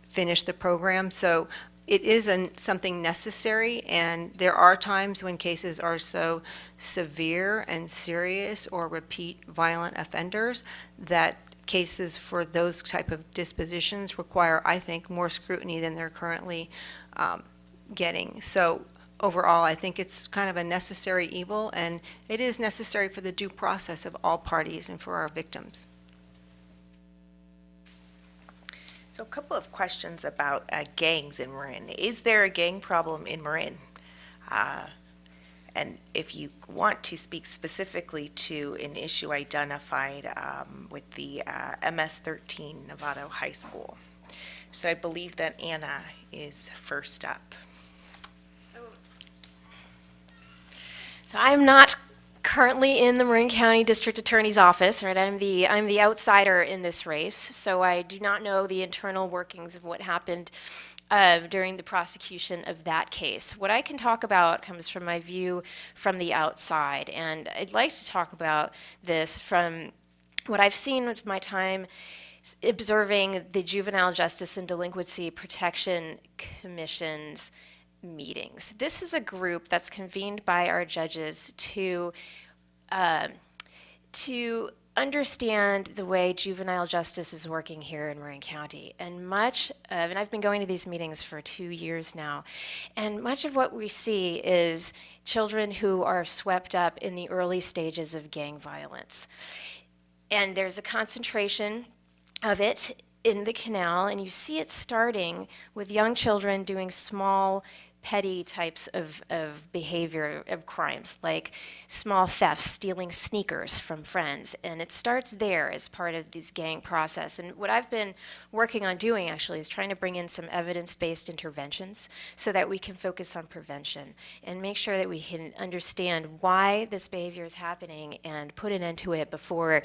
finished the program. So it is something necessary, and there are times when cases are so severe and serious or repeat violent offenders that cases for those type of dispositions require, I think, more scrutiny than they're currently getting. So overall, I think it's kind of a necessary evil, and it is necessary for the due process of all parties and for our victims. So a couple of questions about gangs in Marin. Is there a gang problem in Marin? And if you want to speak specifically to an issue identified with the MS-13 Novato High School. So I believe that Anna is first up. So I'm not currently in the Marin County District Attorney's Office, right? I'm the outsider in this race, so I do not know the internal workings of what happened during the prosecution of that case. What I can talk about comes from my view from the outside, and I'd like to talk about this from what I've seen with my time observing the Juvenile Justice and Delinquency Protection Commission's meetings. This is a group that's convened by our judges to understand the way juvenile justice is working here in Marin County. And and I've been going to these meetings for 2 years now, and much of what we see is children who are swept up in the early stages of gang violence. And there's a concentration of it in the canal, and you see it starting with young children doing small, petty types of behavior, of crimes, like small thefts, stealing sneakers from friends. And it starts there as part of this gang process. And what I've been working on doing, actually, is trying to bring in some evidence-based interventions so that we can focus on prevention and make sure that we can understand why this behavior is happening and put an end to it before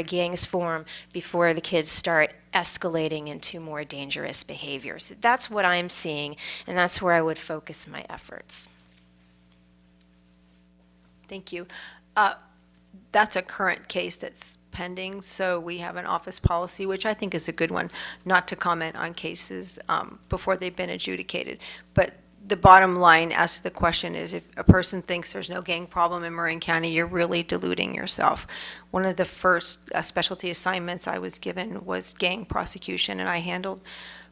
gangs form, before the kids start escalating into more dangerous behaviors. So that's what I'm seeing, and that's where I would focus my efforts. Thank you. That's a current case that's pending, so we have an office policy, which I think is a good one, not to comment on cases before they've been adjudicated. But the bottom line as to the question is, if a person thinks there's no gang problem in Marin County, you're really deluding yourself. One of the first specialty assignments I was given was gang prosecution, and I handled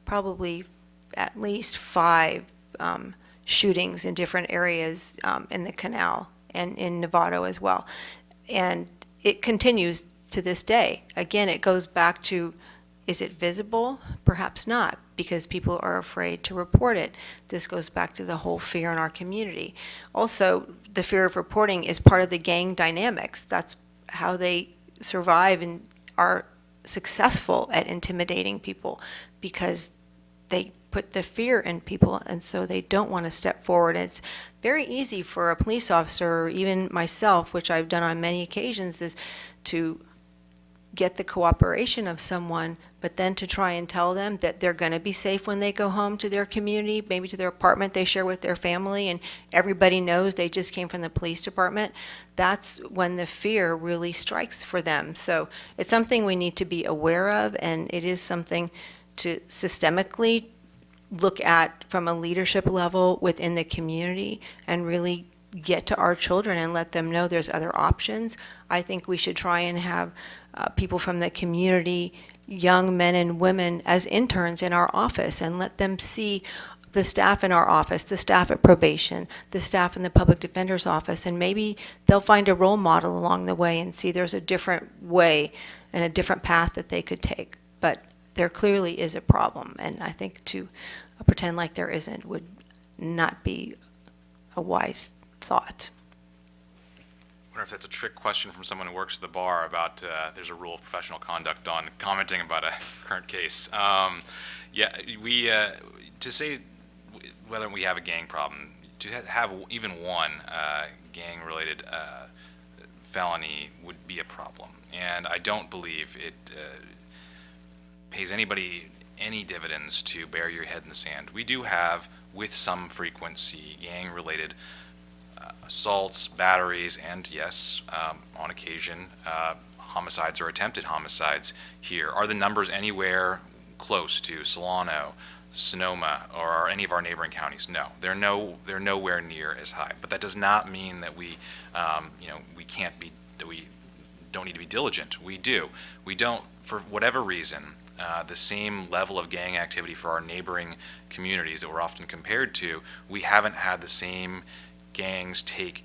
probably at least 5 shootings in different areas in the canal and in Novato as well. And it continues to this day. Again, it goes back to Is it visible? Perhaps not, because people are afraid to report it. This goes back to the whole fear in our community. Also, the fear of reporting is part of the gang dynamics. That's how they survive and are successful at intimidating people, because they put the fear in people, and so they don't want to step forward. It's very easy for a police officer, or even myself, which I've done on many occasions, is to get the cooperation of someone, but then to try and tell them that they're going to be safe when they go home to their community, maybe to their apartment they share with their family, and everybody knows they just came from the police department. That's when the fear really strikes for them. So it's something we need to be aware of, and it is something to systemically look at from a leadership level within the community and really get to our children and let them know there's other options. I think we should try and have people from the community, young men and women, as interns in our office, and let them see the staff in our office, the staff at probation, the staff in the public defender's office, and maybe they'll find a role model along the way and see there's a different way and a different path that they could take. But there clearly is a problem, and I think to pretend like there isn't would not be a wise thought. I wonder if that's a trick question from someone who works at the bar about there's a rule of professional conduct on commenting about a current case. To say whether we have a gang problem, to have even one gang-related felony would be a problem. And I don't believe it pays anybody any dividends to bury your head in the sand. We do have, with some frequency, gang-related assaults, batteries, and yes, on occasion, homicides or attempted homicides here. Are the numbers anywhere close to Solano, Sonoma, or any of our neighboring counties? No, they're nowhere near as high. But that does not mean that we don't need to be diligent. We do. We don't, for whatever reason, the same level of gang activity for our neighboring communities that we're often compared to, we haven't had the same gangs take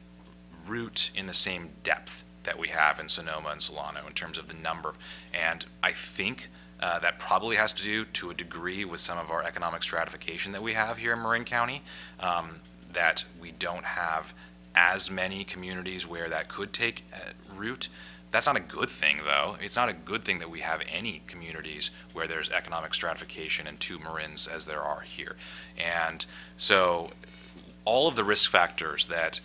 root in the same depth that we have in Sonoma and Solano in terms of the number. And I think that probably has to do to a degree with some of our economic stratification that we have here in Marin County, that we don't have as many communities where that could take root. That's not a good thing, though. It's not a good thing that we have any communities where there's economic stratification and two Marins as there are here. And so all of the risk factors that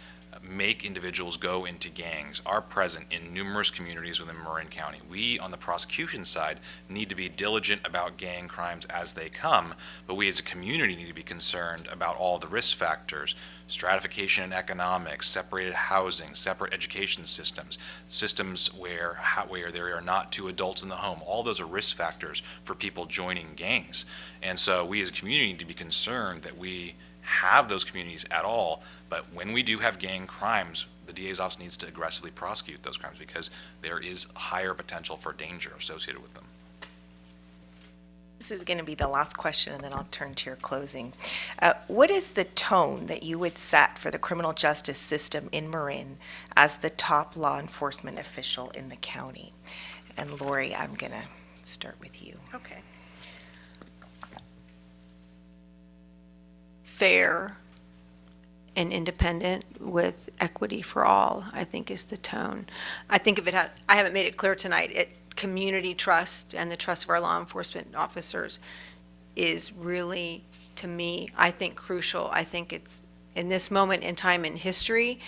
make individuals go into gangs are present in numerous communities within Marin County. We, on the prosecution side, need to be diligent about gang crimes as they come, but we as a community need to be concerned about all the risk factors: stratification in economics, separated housing, separate education systems, systems where there are not two adults in the home. All those are risk factors for people joining gangs. And so we as a community need to be concerned that we have those communities at all, but when we do have gang crimes, the DA's office needs to aggressively prosecute those crimes because there is higher potential for danger associated with them. This is going to be the last question, and then I'll turn to your closing. What is the tone that you would set for the criminal justice system in Marin as the top law enforcement official in the county? And Lori, I'm going to start with you. Okay. Fair and independent with equity for all, I think, is the tone. I think if it has, I haven't made it clear tonight, community trust and the trust of our law enforcement officers is really, to me, I think crucial. I think it's, in this moment in time in history,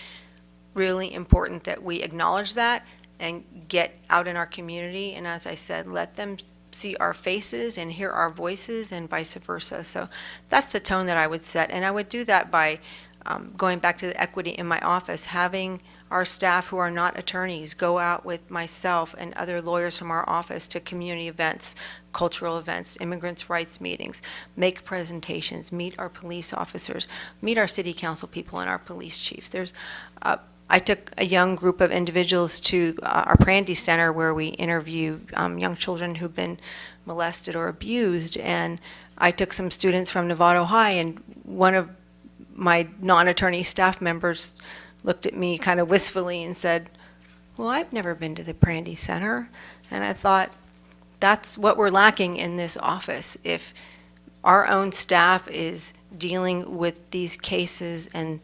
really important that we acknowledge that and get out in our community, and as I said, let them see our faces and hear our voices and vice versa. So that's the tone that I would set, and I would do that by going back to the equity in my office, having our staff who are not attorneys go out with myself and other lawyers from our office to community events, cultural events, immigrants' rights meetings, make presentations, meet our police officers, meet our city council people and our police chiefs. I took a young group of individuals to our Brandy Center where we interview young children who've been molested or abused, and I took some students from Novato High, and one of my non-attorney staff members looked at me kind of wistfully and said, "Well, I've never been to the Brandy Center." And I thought, that's what we're lacking in this office. If our own staff is dealing with these cases and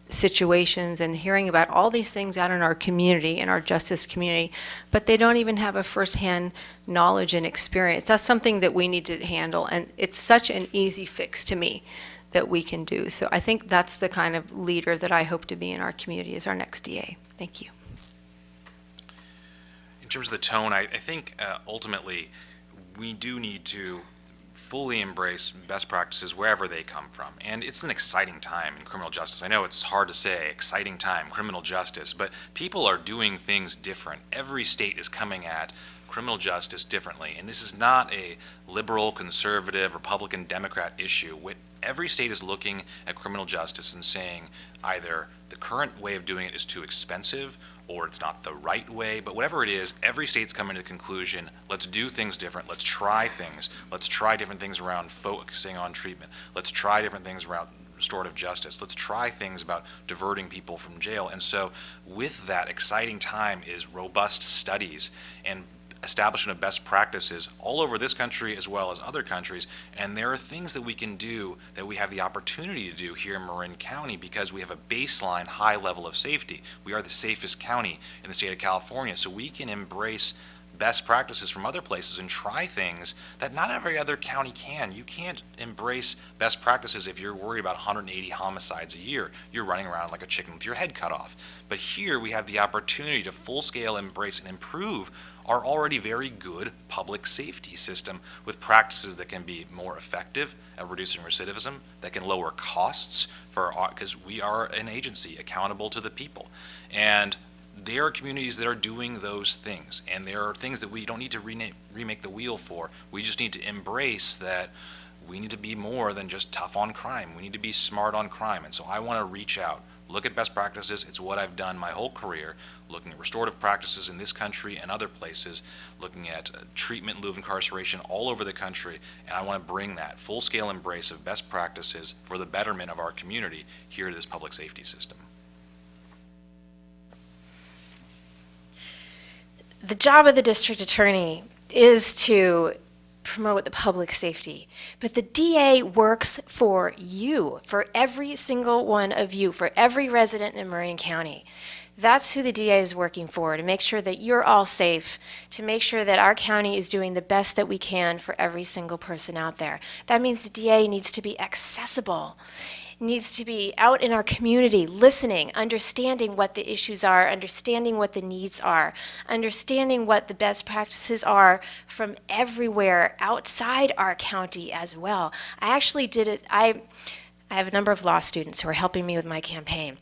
situations and hearing about all these things out in our community, in our justice community, but they don't even have a firsthand knowledge and experience. That's something that we need to handle, and it's such an easy fix to me that we can do. So I think that's the kind of leader that I hope to be in our community as our next DA. Thank you. In terms of the tone, I think ultimately we do need to fully embrace best practices wherever they come from. And it's an exciting time in criminal justice. I know it's hard to say, exciting time, criminal justice, but people are doing things different. Every state is coming at criminal justice differently. And this is not a liberal, conservative, Republican, Democrat issue. Every state is looking at criminal justice and saying either the current way of doing it is too expensive or it's not the right way, but whatever it is, every state's coming to the conclusion, let's do things different, let's try things, let's try different things around focusing on treatment, let's try different things around restorative justice, let's try things about diverting people from jail. And so with that, exciting time is robust studies and establishment of best practices all over this country as well as other countries, and there are things that we can do that we have the opportunity to do here in Marin County because we have a baseline high level of safety. We are the safest county in the state of California, so we can embrace best practices from other places and try things that not every other county can. You can't embrace best practices if you're worried about 180 homicides a year. You're running around like a chicken with your head cut off. But here we have the opportunity to full-scale embrace and improve our already very good public safety system with practices that can be more effective at reducing recidivism, that can lower costs for because we are an agency accountable to the people. And there are communities that are doing those things, and there are things that we don't need to remake the wheel for. We just need to embrace that we need to be more than just tough on crime. We need to be smart on crime. And so I want to reach out, look at best practices. It's what I've done my whole career, looking at restorative practices in this country and other places, looking at treatment in lieu of incarceration all over the country, and I want to bring that full-scale embrace of best practices for the betterment of our community here to this public safety system. The job of the district attorney is to promote the public safety, but the DA works for you, for every single one of you, for every resident in Marin County. That's who the DA is working for, to make sure that you're all safe, to make sure that our county is doing the best that we can for every single person out there. That means the DA needs to be accessible, needs to be out in our community, listening, understanding what the issues are, understanding what the needs are, understanding what the best practices are from everywhere outside our county as well. I actually did it, I have a number of law students who are helping me with my campaign.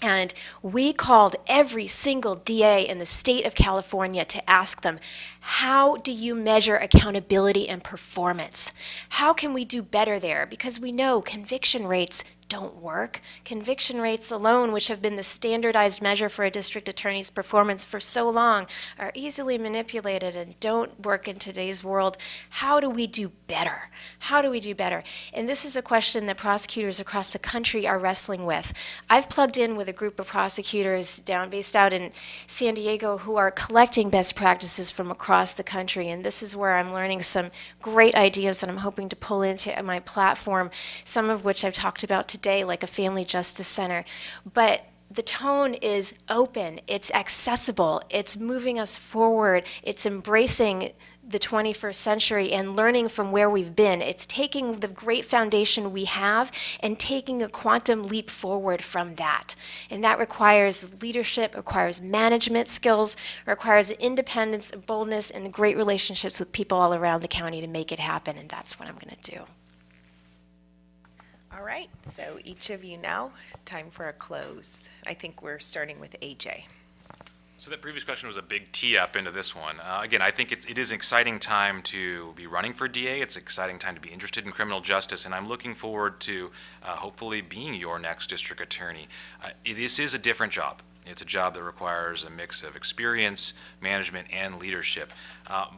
And we called every single DA in the state of California to ask them, how do you measure accountability and performance? How can we do better there? Because we know conviction rates don't work. Conviction rates alone, which have been the standardized measure for a district attorney's performance for so long, are easily manipulated and don't work in today's world. How do we do better? How do we do better? And this is a question that prosecutors across the country are wrestling with. I've plugged in with a group of prosecutors based out in San Diego who are collecting best practices from across the country, and this is where I'm learning some great ideas that I'm hoping to pull into my platform, some of which I've talked about today, like a family justice center. But the tone is open, it's accessible, it's moving us forward, it's embracing the 21st century and learning from where we've been. It's taking the great foundation we have and taking a quantum leap forward from that. And that requires leadership, requires management skills, requires independence, boldness, and great relationships with people all around the county to make it happen, and that's what I'm going to do. All right, so each of you now, time for a close. I think we're starting with AJ. So that previous question was a big tee up into this one. Again, I think it is an exciting time to be running for DA. It's an exciting time to be interested in criminal justice, and I'm looking forward to hopefully being your next district attorney. This is a different job. It's a job that requires a mix of experience, management, and leadership.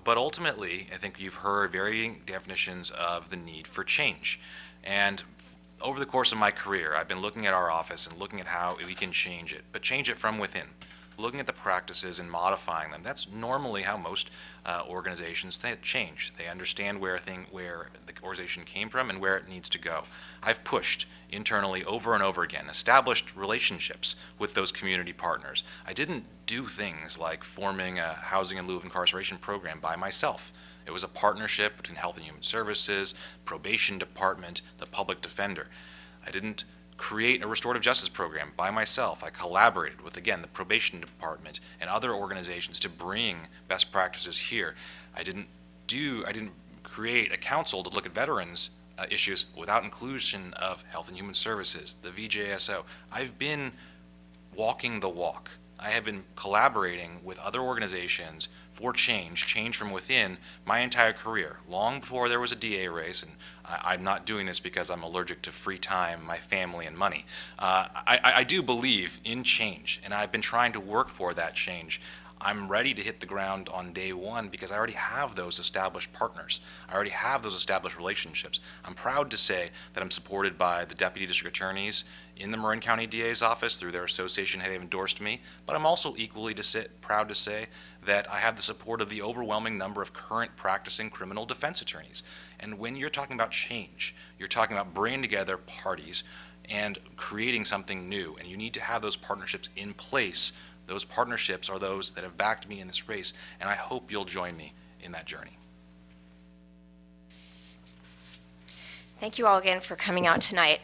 But ultimately, I think you've heard varying definitions of the need for change. And over the course of my career, I've been looking at our office and looking at how we can change it, but change it from within. looking at the practices and modifying them. That's normally how most organizations change. They understand where the organization came from and where it needs to go. I've pushed internally over and over again, established relationships with those community partners. I didn't do things like forming a housing in lieu of incarceration program by myself. It was a partnership between Health and Human Services, Probation Department, the Public Defender. I didn't create a restorative justice program by myself. I collaborated with, again, the Probation Department and other organizations to bring best practices here. I didn't create a council to look at veterans issues without inclusion of Health and Human Services, the VJSO. I've been walking the walk. I have been collaborating with other organizations for change from within my entire career, long before there was a DA race, and I'm not doing this because I'm allergic to free time, my family, and money. I do believe in change, and I've been trying to work for that change. I'm ready to hit the ground on day one because I already have those established partners. I already have those established relationships. I'm proud to say that I'm supported by the Deputy District Attorneys in the Marin County DA's office through their association. They've endorsed me, but I'm also equally proud to say that I have the support of the overwhelming number of current practicing criminal defense attorneys. And when you're talking about change, you're talking about bringing together parties and creating something new, and you need to have those partnerships in place. Those partnerships are those that have backed me in this race, and I hope you'll join me in that journey. Thank you all again for coming out tonight.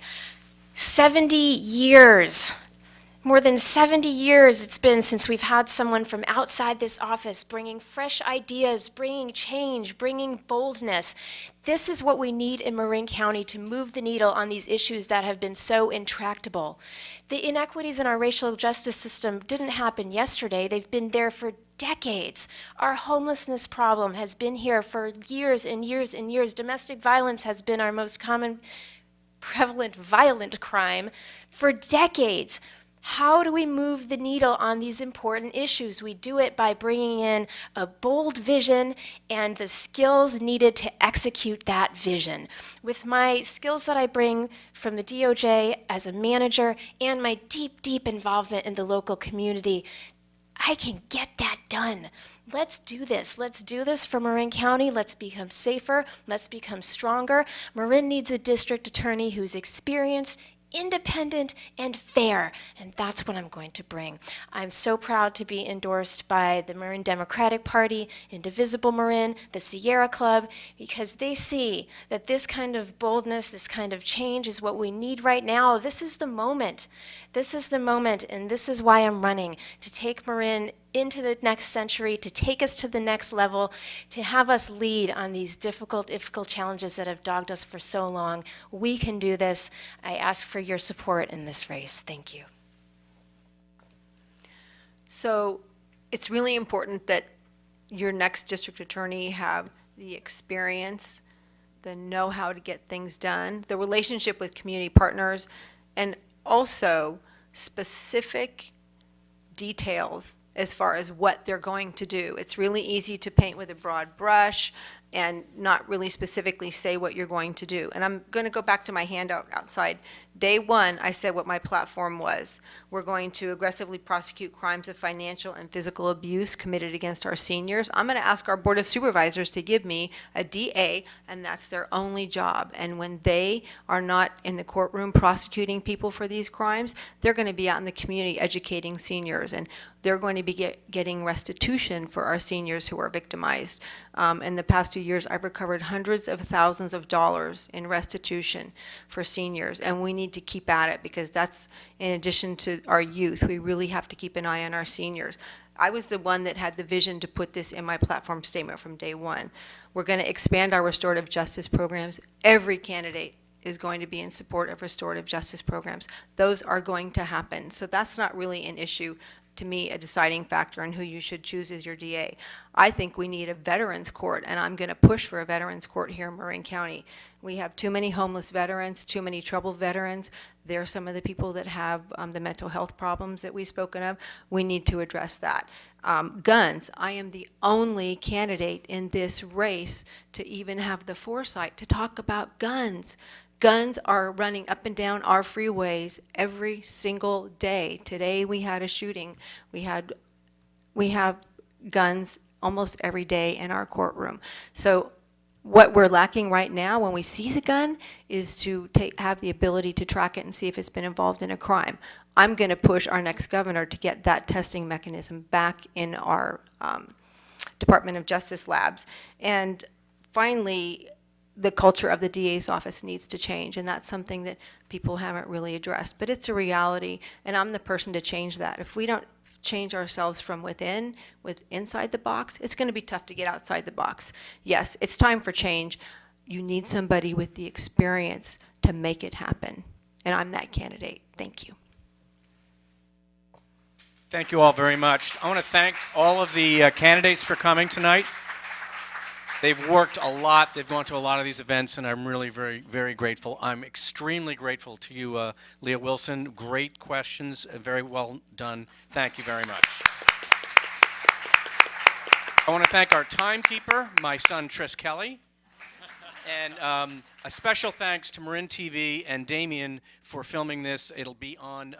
70 years, more than 70 years it's been since we've had someone from outside this office bringing fresh ideas, bringing change, bringing boldness. This is what we need in Marin County to move the needle on these issues that have been so intractable. The inequities in our racial justice system didn't happen yesterday. They've been there for decades. Our homelessness problem has been here for years and years and years. Domestic violence has been our most common prevalent violent crime for decades. How do we move the needle on these important issues? We do it by bringing in a bold vision and the skills needed to execute that vision. With my skills that I bring from the DOJ as a manager and my deep, deep involvement in the local community, I can get that done. Let's do this. Let's do this for Marin County. Let's become safer. Let's become stronger. Marin needs a district attorney who's experienced, independent, and fair, and that's what I'm going to bring. I'm so proud to be endorsed by the Marin Democratic Party, Indivisible Marin, the Sierra Club, because they see that this kind of boldness, this kind of change is what we need right now. This is the moment. This is the moment, and this is why I'm running, to take Marin into the next century, to take us to the next level, to have us lead on these difficult challenges that have dogged us for so long. We can do this. I ask for your support in this race. Thank you. So it's really important that your next district attorney have the experience, the know-how to get things done, the relationship with community partners, and also specific details as far as what they're going to do. It's really easy to paint with a broad brush and not really specifically say what you're going to do. And I'm going to go back to my handout outside. Day one, I said what my platform was. We're going to aggressively prosecute crimes of financial and physical abuse committed against our seniors. I'm going to ask our Board of Supervisors to give me a DA, and that's their only job. And when they are not in the courtroom prosecuting people for these crimes, they're going to be out in the community educating seniors, and they're going to be getting restitution for our seniors who are victimized. In the past 2 years, I've recovered hundreds of thousands of dollars in restitution for seniors, and we need to keep at it because that's in addition to our youth. We really have to keep an eye on our seniors. I was the one that had the vision to put this in my platform statement from day one. We're going to expand our restorative justice programs. Every candidate is going to be in support of restorative justice programs. Those are going to happen. So that's not really an issue, to me, a deciding factor in who you should choose as your DA. I think we need a veterans court, and I'm going to push for a veterans court here in Marin County. We have too many homeless veterans, too many troubled veterans. They're some of the people that have the mental health problems that we've spoken of. We need to address that. Guns, I am the only candidate in this race to even have the foresight to talk about guns. Guns are running up and down our freeways every single day. Today we had a shooting. We had we have guns almost every day in our courtroom. So what we're lacking right now when we seize a gun is to have the ability to track it and see if it's been involved in a crime. I'm going to push our next governor to get that testing mechanism back in our Department of Justice labs. And finally, the culture of the DA's office needs to change, and that's something that people haven't really addressed. But it's a reality, and I'm the person to change that. If we don't change ourselves from within, with inside the box, it's going to be tough to get outside the box. Yes, it's time for change. You need somebody with the experience to make it happen, and I'm that candidate. Thank you. Thank you all very much. I want to thank all of the candidates for coming tonight. They've worked a lot. They've gone to a lot of these events, and I'm really very, very grateful. I'm extremely grateful to you, Leah Wilson. Great questions, very well done. Thank you very much. I want to thank our timekeeper, my son, Tris Kelly. And a special thanks to Marin TV and Damien for filming this. It'll be on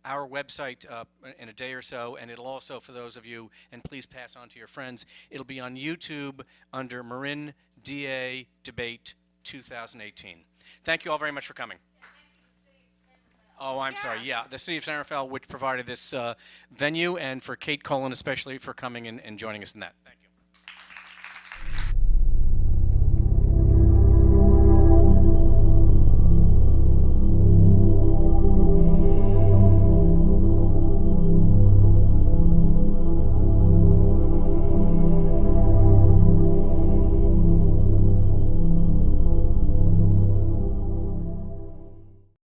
our website in a day or so, and it'll also, for those of you, and please pass on to your friends, it'll be on YouTube under Marin DA Debate 2018. Thank you all very much for coming. Oh, I'm sorry. Yeah, the City of San Rafael, which provided this venue, and for Kate Cullen especially for coming and joining us in that. Thank you.